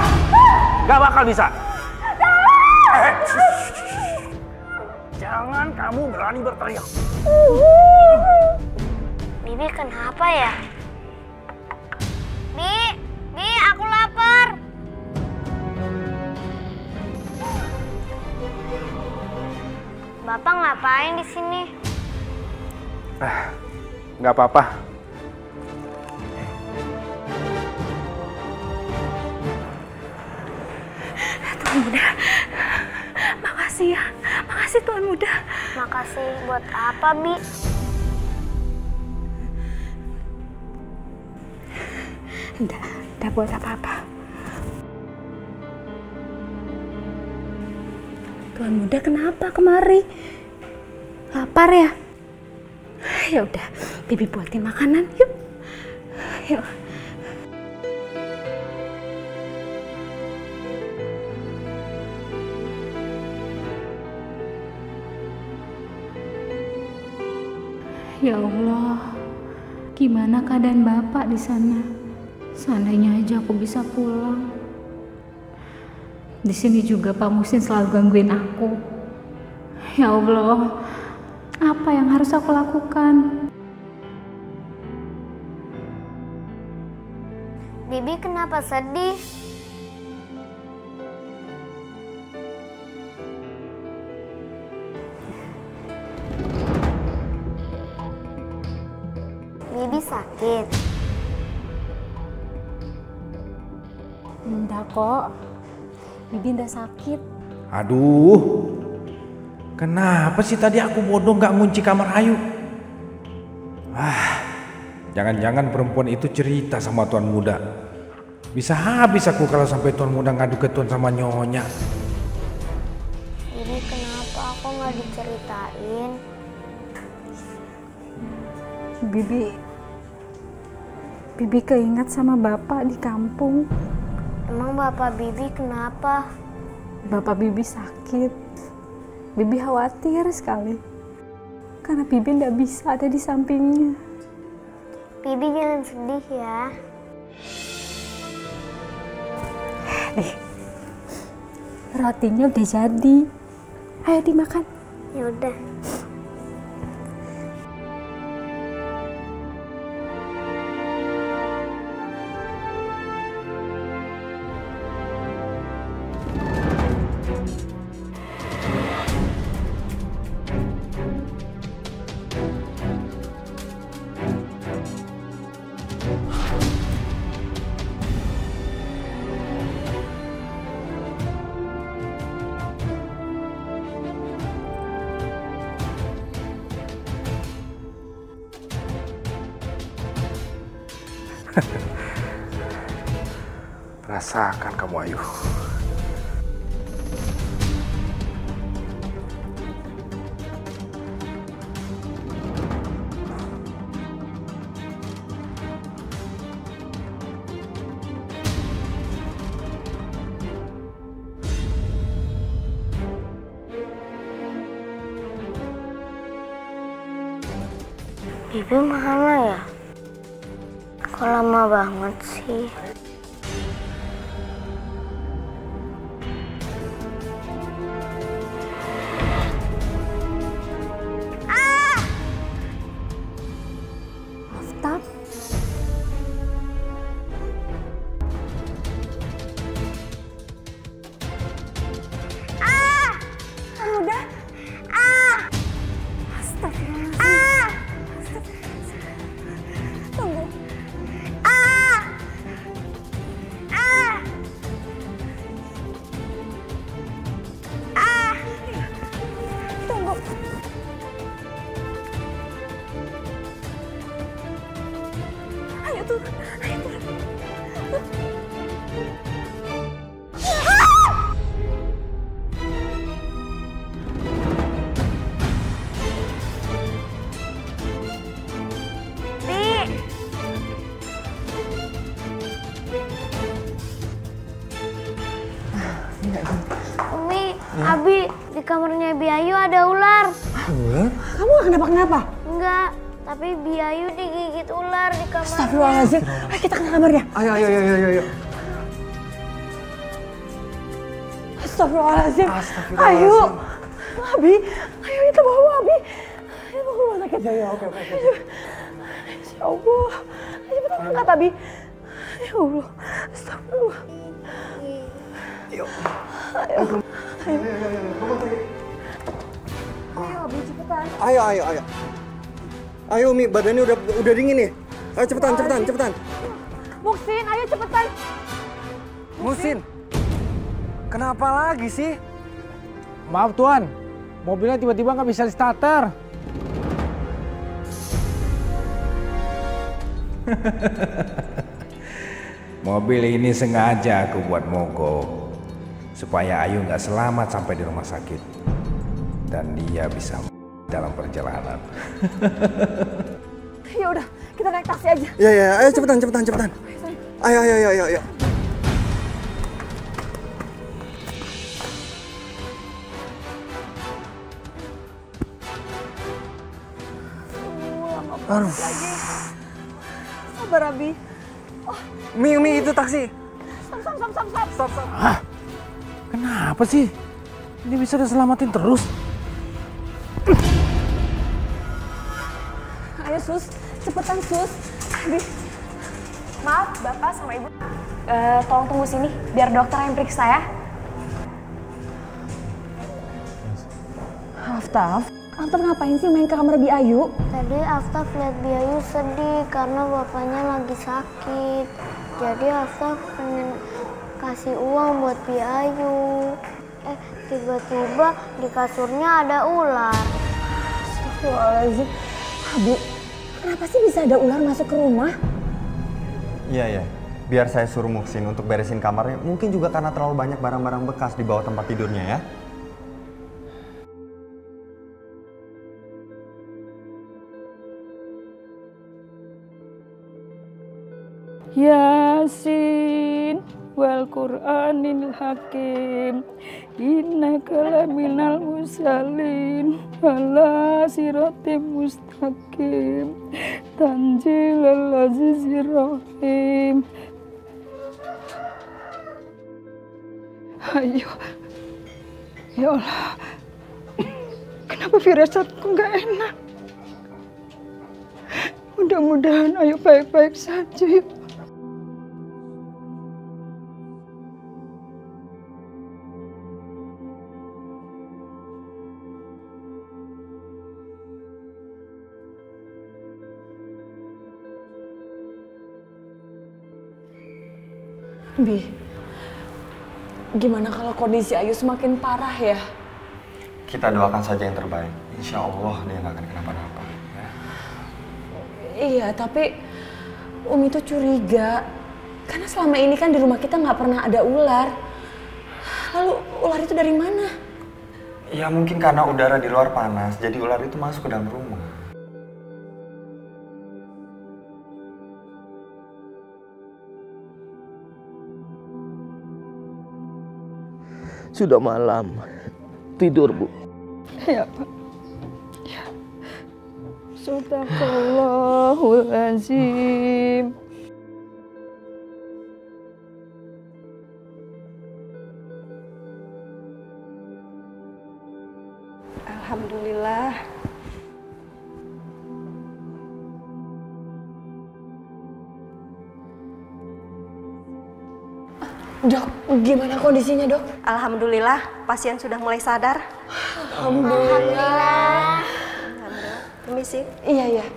Gak bakal bisa. Jangan kamu berani berteriak.
Bibi kenapa ya? Bi, aku lapar. Bapak ngapain di sini?
Nggak apa-apa.
Tuan Muda, makasih ya. Makasih Tuan Muda.
Makasih buat apa, Bi?
Enggak buat apa-apa. Tuan Muda kenapa kemari? Lapar ya? Ya udah, Bibi buatin makanan, yuk. Yuk.
Ya Allah, gimana keadaan Bapak di sana? Seandainya aja aku bisa pulang. Di sini juga Pak Muhsin selalu gangguin aku. Ya Allah, apa yang harus aku lakukan?
Bibi kenapa sedih? Bibi sakit?
Enggak kok, Bibi enggak sakit.
Aduh, kenapa sih tadi aku bodoh nggak ngunci kamar Ayu? Jangan-jangan perempuan itu cerita sama Tuan Muda. Bisa habis aku kalau sampai Tuan Muda ngadu ke Tuan sama Nyonya.
Bibi kenapa aku nggak diceritain?
Bibi keinget sama Bapak di kampung.
Emang Bapak Bibi kenapa?
Bapak Bibi sakit. Bibi khawatir sekali. Karena Bibi nggak bisa ada di sampingnya.
Bibi jangan sedih ya.
Nih, rotinya udah jadi. Ayo dimakan.
Ya udah.
Rasakan kamu Ayu.
Bibi mana ya? Kok lama banget sih?
Aftaf. Udah. Astagfirullahaladzim. Tunggu. Tunggu. Ayo turun. Ayo turun.
Umi, Abi, di kamarnya Biayu ada ular.
Ular? Kamu gak kenapa-kenapa?
Enggak, tapi Biayu digigit ular di kamarnya.
Astagfirullahaladzim. Ayo kita ke kamarnya.
Ayo.
Astagfirullahaladzim. Ayo. Abi, ayo kita bawa Abi. Ayo bawa ke rumah sakit. Ya, oke. Ya Allah. Ayo kita angkat Abi. Ya Allah. Astagfirullah. Ayo. Ayo. Ayo Abi, cepetan.
Ayo. Ayo Umi, badannya udah dingin nih. Ayo cepetan.
Muksin, ayo cepetan.
Musin, kenapa lagi sih? Maaf Tuan, mobilnya tiba-tiba nggak bisa di-starter. Mobil ini sengaja aku buat mogok supaya Ayu nggak selamat sampai di rumah sakit dan dia bisa dalam perjalanan.
Ya udah, kita naik taksi aja.
Ya, ayo cepetan. Ayo.
Aduh. Sabar Abi.
Umi itu taksi.
Stop.
Hah? Kenapa sih? Ini bisa diselamatin terus?
Ayo Sus, cepetan Sus. Abi.
Maaf, Bapak sama Ibu. Tolong tunggu sini, biar dokter yang periksa ya.
Aftaf ngapain sih main ke kamar Biayu?
Tadi Aftaf lihat Biayu sedih karena bapaknya lagi sakit. Jadi Aftaf pengen kasih uang buat Biayu. Tiba-tiba di kasurnya ada ular.
Astagfirullahaladzim. Abi, kenapa sih bisa ada ular masuk ke rumah?
Iya. Biar saya suruh Muksin untuk beresin kamarnya. Mungkin juga karena terlalu banyak barang-barang bekas di bawah tempat tidurnya ya.
Yasin wal Qur'anil Hakim innaka laminal mursalin ala siratim mustaqim tanzilal azizir rahim. Ayo, ya Allah, kenapa firasatku nggak enak? Mudah-mudahan Ayu baik-baik saja ya.
Bi, gimana kalau kondisi Ayu semakin parah ya?
Kita doakan saja yang terbaik. Insya Allah dia nggak akan kenapa-napa. Ya.
Iya, tapi Umi tuh curiga. Karena selama ini kan di rumah kita nggak pernah ada ular. Lalu ular itu dari mana?
Ya mungkin karena udara di luar panas, jadi ular itu masuk ke dalam rumah.
Sudah malam. Tidur, Bu.
Ya, Pak. Ya. Sadaqallahul azim.
Alhamdulillah.
Dok, gimana kondisinya, Dok?
Alhamdulillah, pasien sudah mulai sadar.
Alhamdulillah.
Permisi.
Iya.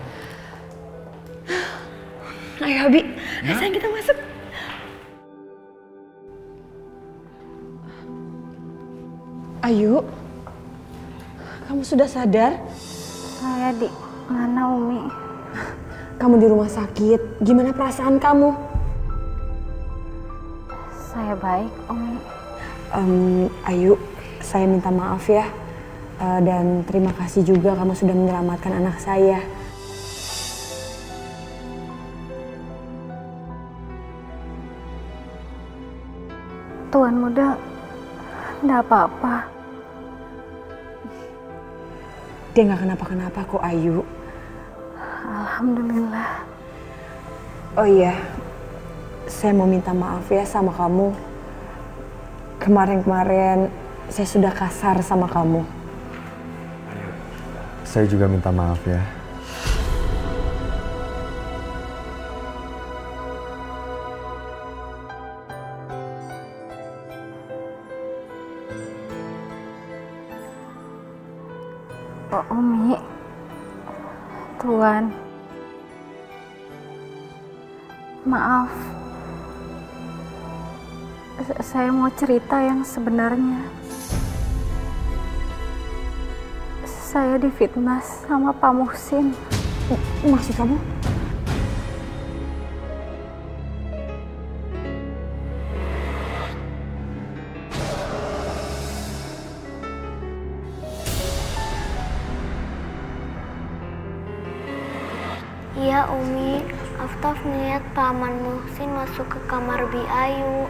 Ayo, Abi. Sayang, kita masuk. Ayu, kamu sudah sadar?
Saya di mana, Umi?
Kamu di rumah sakit. Gimana perasaan kamu?
Saya baik, Umi.
Ayu, saya minta maaf ya. Dan terima kasih juga kamu sudah menyelamatkan anak saya.
Tuan muda, enggak apa-apa.
Dia nggak kenapa-kenapa kok, Ayu.
Alhamdulillah.
Oh iya, saya mau minta maaf ya sama kamu. Kemarin-kemarin saya sudah kasar sama kamu.
Saya juga minta maaf ya.
Umi, Tuan, maaf. Saya mau cerita yang sebenarnya. Saya difitnah sama Pak Muhsin.
Maksud kamu?
Iya Umi, Aftaf melihat Paman Muhsin masuk ke kamar Bi Ayu.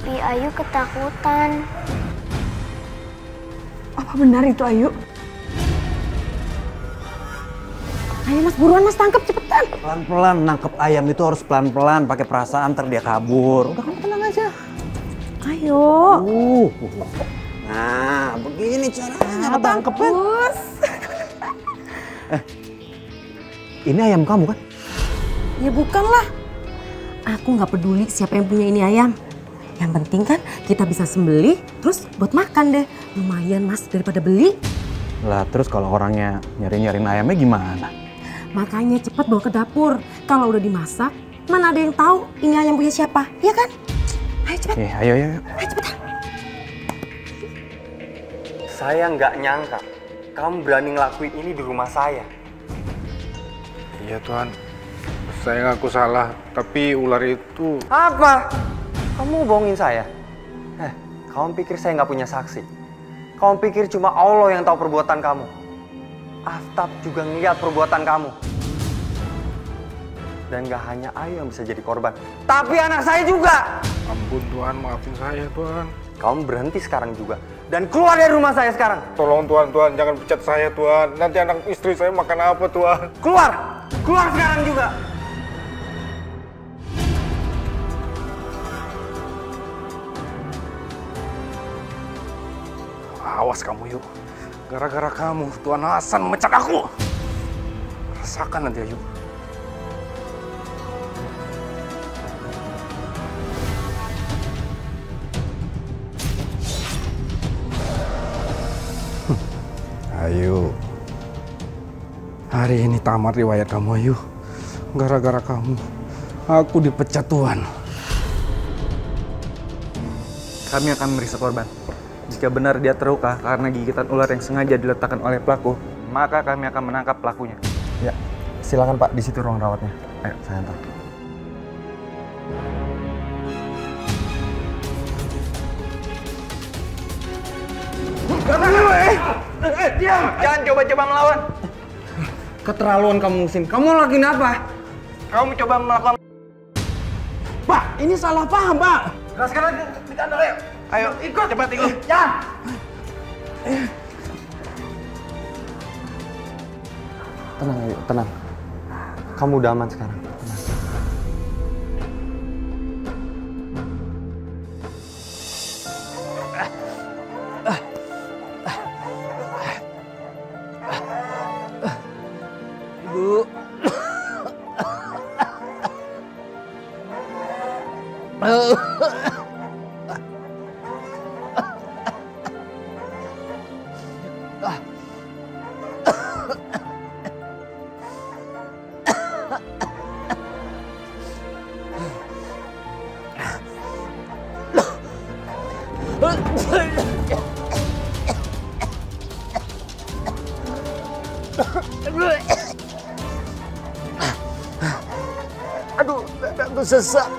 Bi Ayu ketakutan.
Apa benar itu, Ayu? Ayo Mas, buruan Mas, tangkap cepetan.
Pelan-pelan nangkep ayam itu harus pelan-pelan, pakai perasaan, ntar dia kabur. Udah kamu tenang aja.
Ayo.
Nah, begini caranya tangkep kan? Ini ayam kamu kan?
Ya bukan lah. Aku nggak peduli siapa yang punya ini ayam. Yang penting kan kita bisa sembelih terus buat makan deh. Lumayan Mas daripada beli.
Lah terus kalau orangnya nyari-nyariin ayamnya gimana?
Makanya cepat bawa ke dapur. Kalau udah dimasak, mana ada yang tahu ini ayam punya siapa, ya kan? Ayo cepat.
Ayo.
Ayo cepetan.
Saya nggak nyangka kamu berani ngelakuin ini di rumah saya.
Iya Tuhan, saya ngaku salah, tapi ular itu...
Apa? Kamu bohongin saya? Kamu pikir saya nggak punya saksi? Kamu pikir cuma Allah yang tahu perbuatan kamu? Aftaf juga ngeliat perbuatan kamu. Dan gak hanya Ayu yang bisa jadi korban, tapi anak saya juga!
Ampun Tuhan, maafin saya Tuhan.
Kamu berhenti sekarang juga. Dan keluar dari rumah saya sekarang.
Tolong Tuhan, jangan pecat saya Tuhan. Nanti anak istri saya makan apa Tuhan?
Keluar! Keluar sekarang juga!
Awas kamu yuk. Gara-gara kamu, Tuan Hasan memecat aku. Rasakan nanti Ayu. Ayu. Hari ini tamat riwayat kamu Ayu. Gara-gara kamu, aku dipecat Tuhan.
Kami akan memeriksa korban. Jika benar dia terluka karena gigitan ular yang sengaja diletakkan oleh pelaku, maka kami akan menangkap pelakunya. Ya, silakan Pak, di situ ruang rawatnya. Ayo, saya antar. Diam! Jangan coba-coba melawan. Keterlaluan kamu Muhsin. Kamu ngelakuin apa? Kamu coba melakukan...
Pak, ini salah paham, Pak.
Nah, sekarang di kantor ayo. Ayo, ikut. Cepat ikut.
Ya.
Tenang Ayu, tenang. Kamu udah aman sekarang. Tenang.
Aduh, dadaku sesak.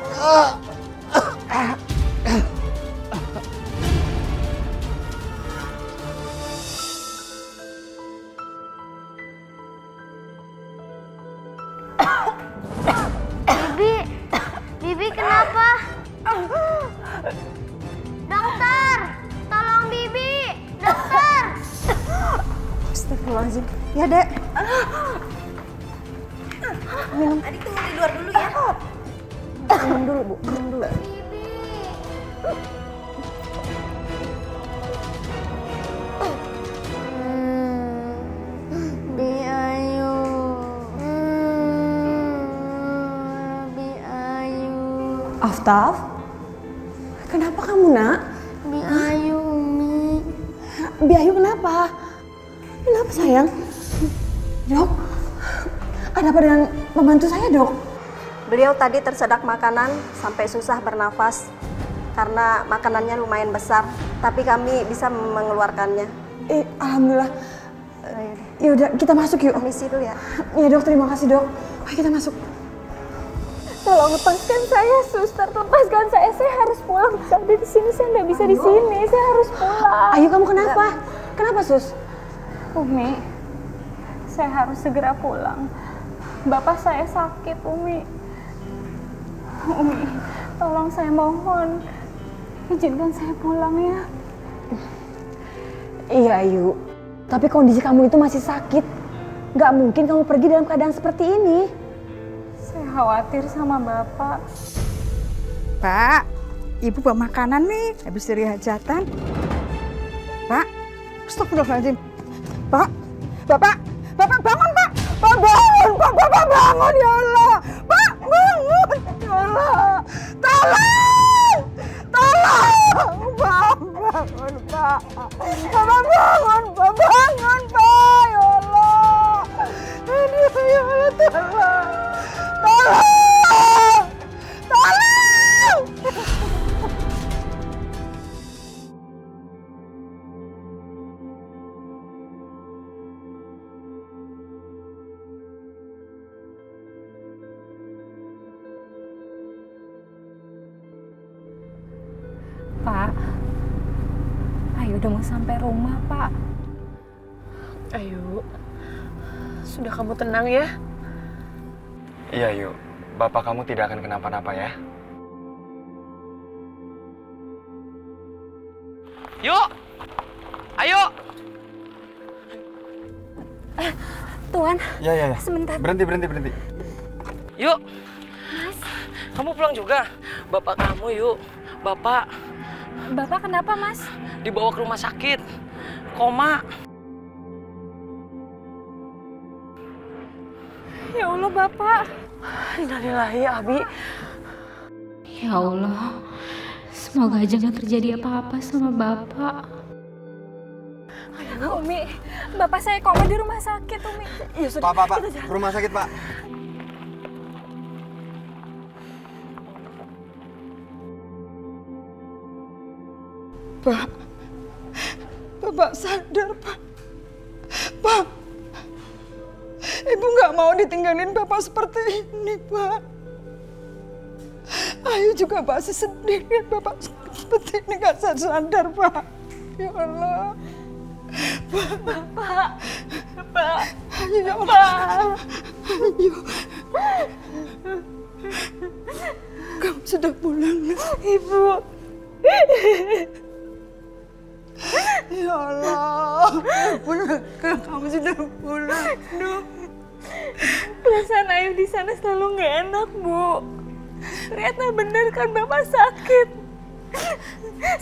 Bibi kenapa? Dokter, tolong Bibi, dokter.
Astagfirullahaladzim. Ya, Dek. Minum.
Adik tunggu di luar dulu ya.
Minum dulu, Bu. Minum dulu.
Bi Ayu. Bi Ayu.
Aftaf? Kenapa kamu, Nak?
Bi Ayu, Umi.
Bi Ayu kenapa? Kenapa, sayang? Dok, ada apa dengan pembantu saya, Dok?
Beliau tadi tersedak makanan sampai susah bernafas karena makanannya lumayan besar, tapi kami bisa mengeluarkannya.
Alhamdulillah. Ya udah, kita masuk yuk.
Permisi dulu ya.
Ya, Dok, terima kasih, Dok. Ayo kita masuk.
Tolong lepaskan saya, suster. Lepaskan saya harus pulang. Saya ada di sini, saya nggak bisa di sini. Saya harus pulang.
Ayo, kamu kenapa? Kenapa, Sus?
Umi, saya harus segera pulang. Bapak saya sakit, Umi. Umi, tolong saya mohon. Izinkan saya pulang ya.
Iya, Ayu. Tapi kondisi kamu itu masih sakit. Nggak mungkin kamu pergi dalam keadaan seperti ini.
Saya khawatir sama Bapak.
Pak, Ibu bawa makanan nih habis dari hajatan. Pak, astagfirullahaladzim. Pak, Bapak bangun, Pak. Pak bangun, Pak, Bapak bangun, ya Allah. Pak, bangun, ya Allah. Tolong, Pak, bangun, Pak. Bapak bangun, Pak, bangun, Pak, ya Allah. Aduh, ya Allah, tolong.
Pak, Ayu udah mau sampai rumah, Pak.
Ayu, sudah kamu tenang ya?
Iya, Yu. Bapak kamu tidak akan kenapa-napa ya.
Yuk! Ayo!
Tuan,
Ya.
sebentar.
Berhenti.
Yuk! Mas, kamu pulang juga? Bapak kamu, yuk. Bapak
kenapa, Mas?
Dibawa ke rumah sakit. Koma.
Ya Allah, Bapak.
Innalillahi, Abi.
Ya Allah, semoga aja gak terjadi apa-apa sama Bapak. Umi, Bapak saya koma di rumah sakit, Umi.
Ya sudah,
Pak, ke rumah sakit, Pak.
Pak, Bapak sadar, Pak. Pak, Ibu nggak mau ditinggalin Bapak seperti ini, Pak. Ayu juga pasti sedih lihat Bapak seperti ini, nggak sadar, Pak. Ya Allah.
Bapak.
Ayu, ya Allah. Ayu. Kamu sudah pulang,
Ibu.
Ya Allah, kamu sudah pulang.
Duh, perasaan Ayu di sana selalu nggak enak, Bu. Ternyata benar kan Bapak sakit.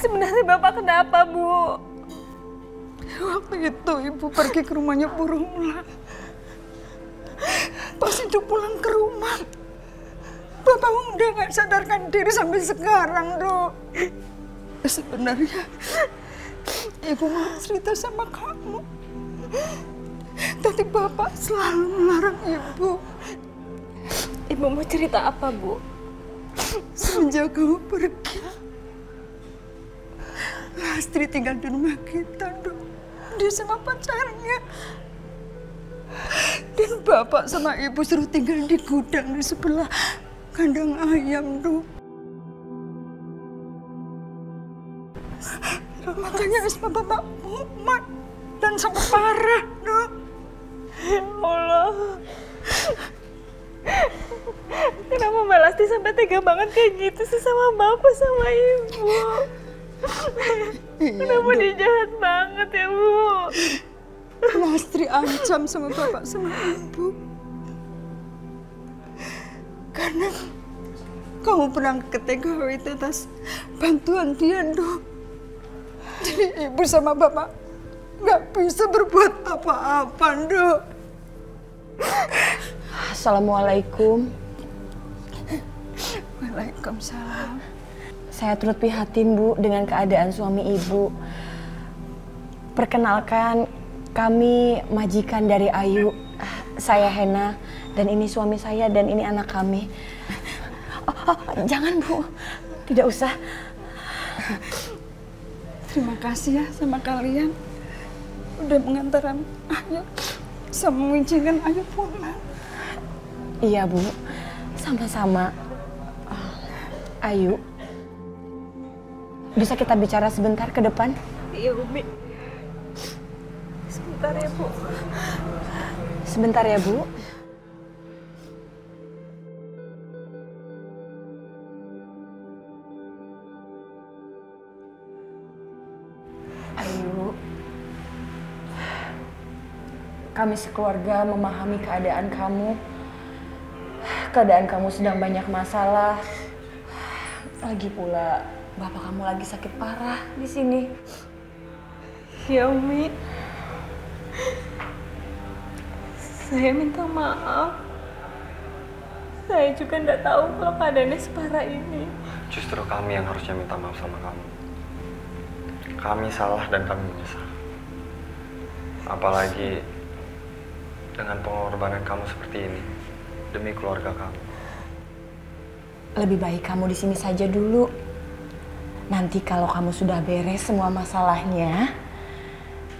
Sebenarnya Bapak kenapa, Bu?
Waktu itu Ibu pergi ke rumahnya Bu Rumla. Pas Ibu pulang ke rumah, Bapak udah gak sadarkan diri sampai sekarang, Dok. Sebenarnya Ibu mau cerita sama kamu. Tapi Bapak selalu melarang Ibu.
Ibu mau cerita apa, Bu?
Semenjak kamu pergi, Lastri tinggal di rumah kita, Dok. Dia sama pacarnya. Dan Bapak sama Ibu suruh tinggal di gudang di sebelah kandang ayam, Dok. Makanya asma Bapak mumet dan sangat parah, Dok.
Ya Allah. Kenapa Mbak Lasti sampai tega banget kayak gitu sih sama Bapak sama Ibu? Kenapa dia jahat banget ya, Bu?
Lastri ancam sama Bapak sama Ibu. Karena kamu pernah ke TKW itu atas bantuan dia, Dok. Jadi Ibu sama Bapak nggak bisa berbuat apa-apa, Dok.
Assalamualaikum.
Waalaikumsalam.
Saya turut prihatin, Bu, dengan keadaan suami Ibu. Perkenalkan, kami majikan dari Ayu. Saya Hena, dan ini suami saya, dan ini anak kami. Jangan, Bu. Tidak usah.
Terima kasih ya sama kalian. Udah mengantarkan Ayu sama mengizinkan Ayu pulang.
Iya, Bu. Sama-sama. Ayu, bisa kita bicara sebentar ke depan?
Iya, Umi. Sebentar ya, Bu.
Sebentar ya, Bu. Ayu, kami sekeluarga memahami keadaan kamu. Keadaan kamu sedang banyak masalah. Lagi pula, bapak kamu lagi sakit parah di sini.
Ya, Umi. Saya minta maaf. Saya juga nggak tahu kalau keadaannya separah ini.
Justru kami yang harusnya minta maaf sama kamu. Kami salah dan kami menyesal. Apalagi dengan pengorbanan kamu seperti ini demi keluarga kamu.
Lebih baik kamu di sini saja dulu. Nanti kalau kamu sudah beres semua masalahnya,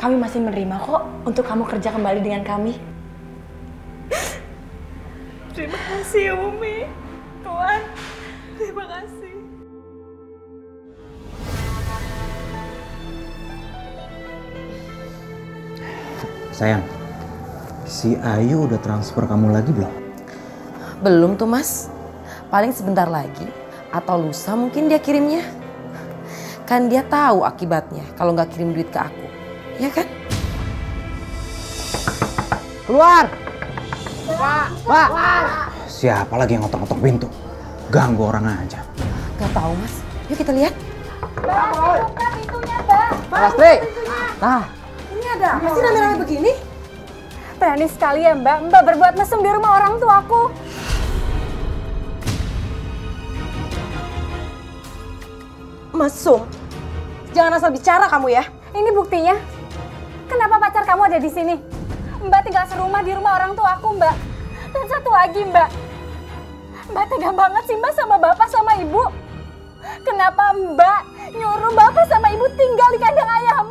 kami masih menerima kok untuk kamu kerja kembali dengan kami.
Terima kasih, Umi. Tuan, terima kasih.
Sayang, si Ayu udah transfer kamu lagi belum?
Belum tuh, Mas. Paling sebentar lagi atau lusa mungkin dia kirimnya. Kan dia tahu akibatnya kalau nggak kirim duit ke aku. Ya kan?
Keluar! Pak! Siapa lagi yang ngotok-ngotok pintu? Ganggu orang aja.
Gak tahu, Mas. Yuk kita lihat.
Mbak, buka pintunya, Mbak.
Lastri! Nah,
Ini ada apa sih rame-rame begini?
Berani sekali ya, Mbak. Mbak berbuat mesum di rumah orang tuaku.
Mesum? Jangan asal bicara kamu ya.
Ini buktinya. Kenapa pacar kamu ada di sini? Mbak tinggal serumah di rumah orang tuaku, Mbak. Dan satu lagi, Mbak. Mbak tega banget sih, Mbak, sama bapak sama ibu. Kenapa Mbak nyuruh bapak sama ibu tinggal di kandang ayam?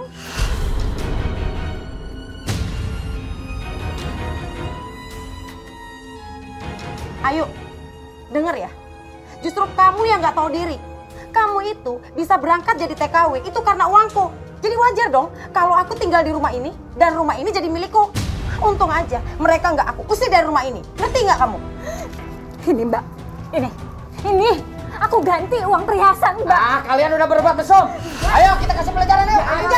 Ayo, denger ya. Justru kamu yang nggak tahu diri. Kamu itu bisa berangkat jadi TKW itu karena uangku. Jadi wajar dong kalau aku tinggal di rumah ini dan rumah ini jadi milikku. Untung aja mereka nggak aku usir dari rumah ini. Ngerti nggak kamu?
Ini, Mbak. Ini. Aku ganti uang perhiasan, Mbak.
Nah, kalian udah berbuat mesum. Ayo kita kasih pelajaran yuk.
Kita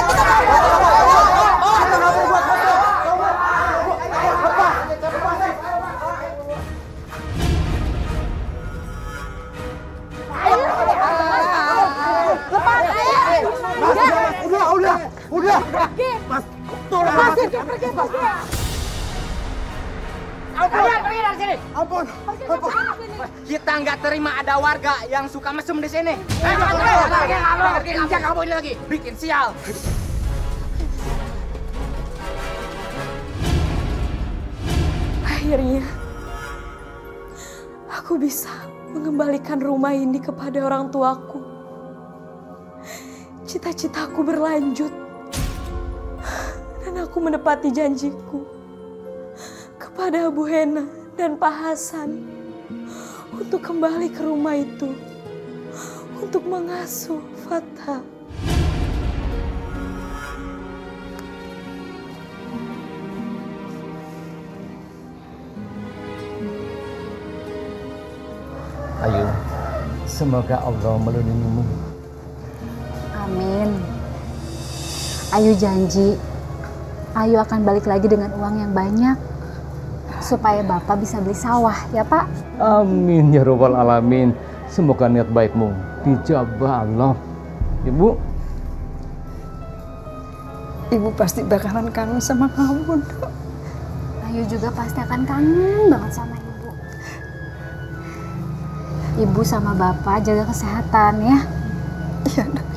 Udah. Mas, tolong.
Pergi.
Pergi dari sini. Ampun. Kita nggak terima ada warga yang suka mesum di sini. Injak kamu ini lagi, bikin sial.
Akhirnya, aku bisa mengembalikan rumah ini kepada orang tuaku. Cita-citaku berlanjut. Dan aku menepati janjiku kepada Bu Hena dan Pak Hasan untuk kembali ke rumah itu untuk mengasuh Fatha.
Ayu, semoga Allah melindungimu.
Amin. Ayu janji, Ayu akan balik lagi dengan uang yang banyak supaya Bapak bisa beli sawah, ya Pak?
Amin ya robbal alamin. Semoga niat baikmu dijabah Allah. Ibu.
Ibu pasti bakalan kangen sama kamu, Dok.
Ayu juga pasti akan kangen banget sama Ibu. Ibu sama Bapak jaga kesehatan ya.
Iya, Dok.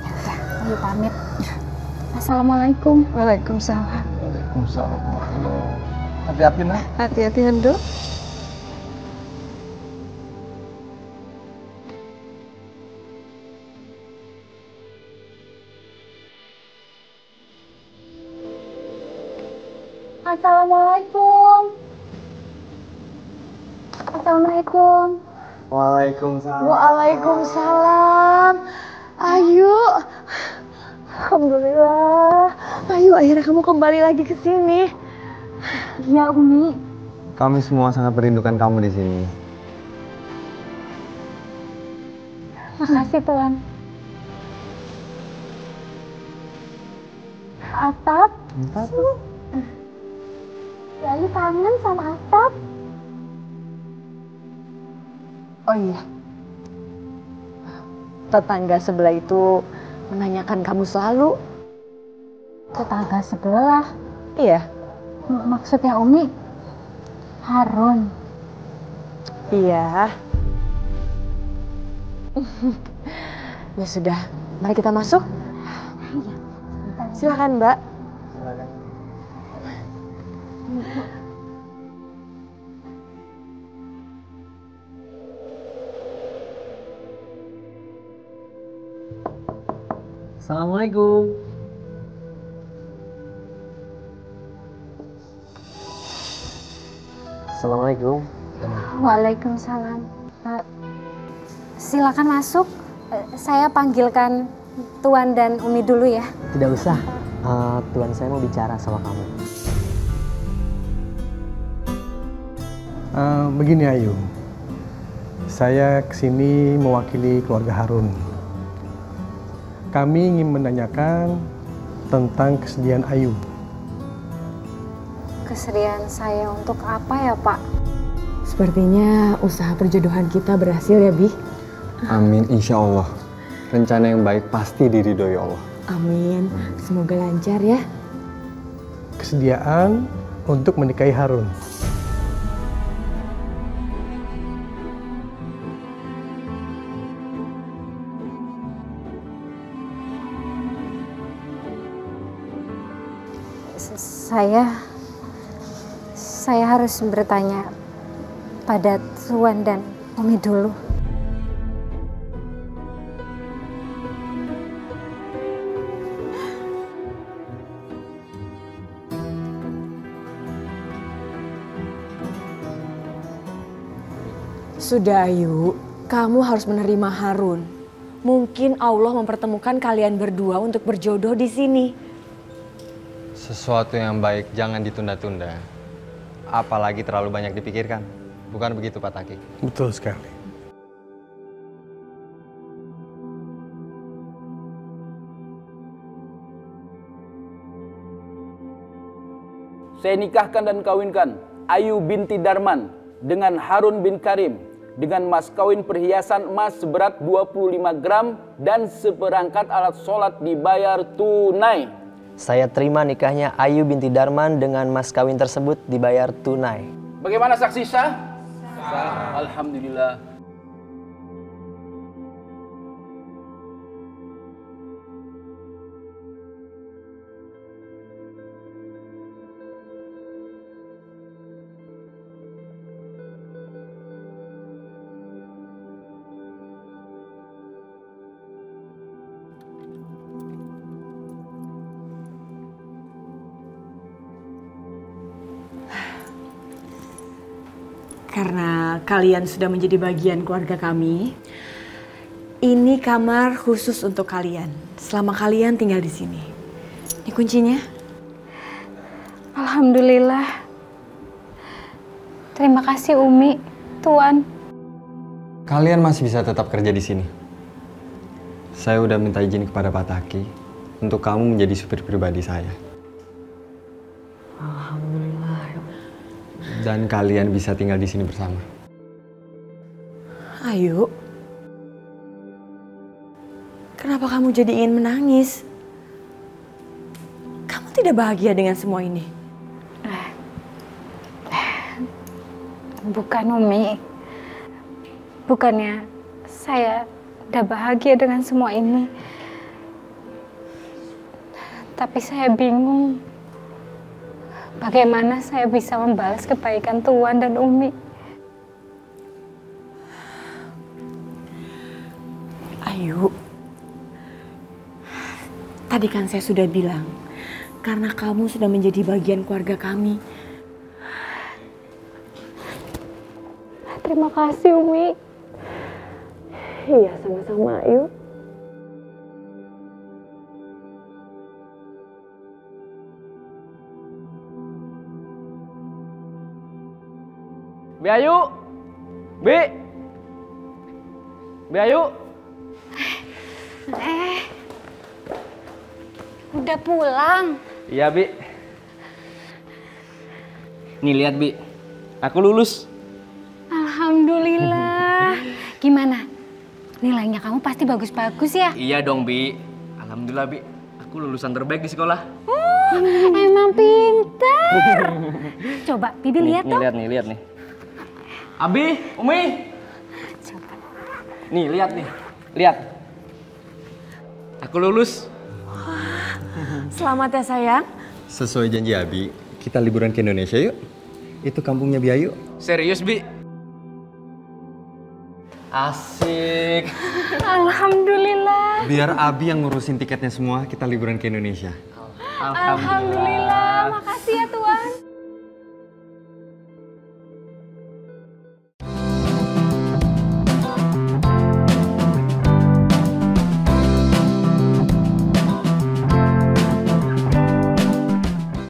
Ya udah, Ayu pamit. Assalamualaikum.
Waalaikumsalam.
Waalaikumsalam. Hati-hati, Nak.
Hati-hati, Dok.
Assalamualaikum. Assalamualaikum.
Waalaikumsalam.
Waalaikumsalam. Ayu. Alhamdulillah. Ayu, akhirnya kamu kembali lagi ke sini. Ya, Umi.
Kami semua sangat merindukan kamu di sini.
Makasih, Tuhan. Atap. Ayu kangen sama Atap.
Oh iya. Tetangga sebelah itu menanyakan kamu selalu.
Tetangga sebelah?
Iya.
Maksudnya Umi? Harun?
Iya. Ya sudah, mari kita masuk.
Iya.
Silakan, Mbak.
Silakan.
Assalamualaikum.
Assalamualaikum.
Waalaikumsalam. Silakan masuk. Saya panggilkan Tuan dan Umi dulu ya.
Tidak usah. Tuan saya mau bicara sama kamu.
Begini Ayu, saya kesini mewakili keluarga Harun. Kami ingin menanyakan tentang kesedihan Ayu.
Kesedihan saya untuk apa ya, Pak?
Sepertinya usaha perjodohan kita berhasil ya, Bi.
Amin, insya Allah. Rencana yang baik pasti diridhoi Allah.
Amin. Semoga lancar ya.
Kesediaan untuk menikahi Harun.
Saya harus bertanya pada Tuan dan Umi dulu.
Sudah Ayu, kamu harus menerima Harun. Mungkin Allah mempertemukan kalian berdua untuk berjodoh di sini.
Sesuatu yang baik jangan ditunda-tunda. Apalagi terlalu banyak dipikirkan. Bukan begitu Pak Taki?
Betul sekali.
Saya nikahkan dan kawinkan Ayu binti Darman dengan Harun bin Karim dengan mas kawin perhiasan emas seberat 25 gram dan seperangkat alat sholat dibayar tunai.
Saya terima nikahnya Ayu binti Darman dengan mas kawin tersebut dibayar tunai.
Bagaimana saksi sah? Sah. Alhamdulillah.
Karena kalian sudah menjadi bagian keluarga kami, ini kamar khusus untuk kalian selama kalian tinggal di sini. Ini kuncinya.
Alhamdulillah. Terima kasih Umi, Tuan.
Kalian masih bisa tetap kerja di sini. Saya udah minta izin kepada Pak Taki untuk kamu menjadi supir pribadi saya.
Alhamdulillah.
Dan kalian bisa tinggal di sini bersama.
Ayu, kenapa kamu jadi ingin menangis? Kamu tidak bahagia dengan semua ini?
Bukan Umi. Bukannya saya udah bahagia dengan semua ini. Tapi saya bingung. Bagaimana saya bisa membalas kebaikan Tuan dan Umi?
Ayu, tadi kan saya sudah bilang, karena kamu sudah menjadi bagian keluarga kami.
Terima kasih Umi.
Iya, sama-sama Ayu.
Bi Ayu, Bi Ayu.
Udah pulang.
Iya Bi. Nih lihat Bi, aku lulus.
Alhamdulillah. Gimana? Nilainya kamu pasti bagus-bagus ya?
Iya dong Bi. Alhamdulillah Bi, aku lulusan terbaik di sekolah.
Emang pinter. Coba Bibi lihat dong.
Lihat nih. Abi, Umi. Nih, lihat nih. Lihat. Aku lulus.
Selamat ya sayang.
Sesuai janji Abi, kita liburan ke Indonesia yuk. Itu kampungnya Bi Ayu.
Serius, Bi? Asik.
Alhamdulillah.
Biar Abi yang ngurusin tiketnya semua, kita liburan ke Indonesia.
Alhamdulillah. Makasih ya Tuan.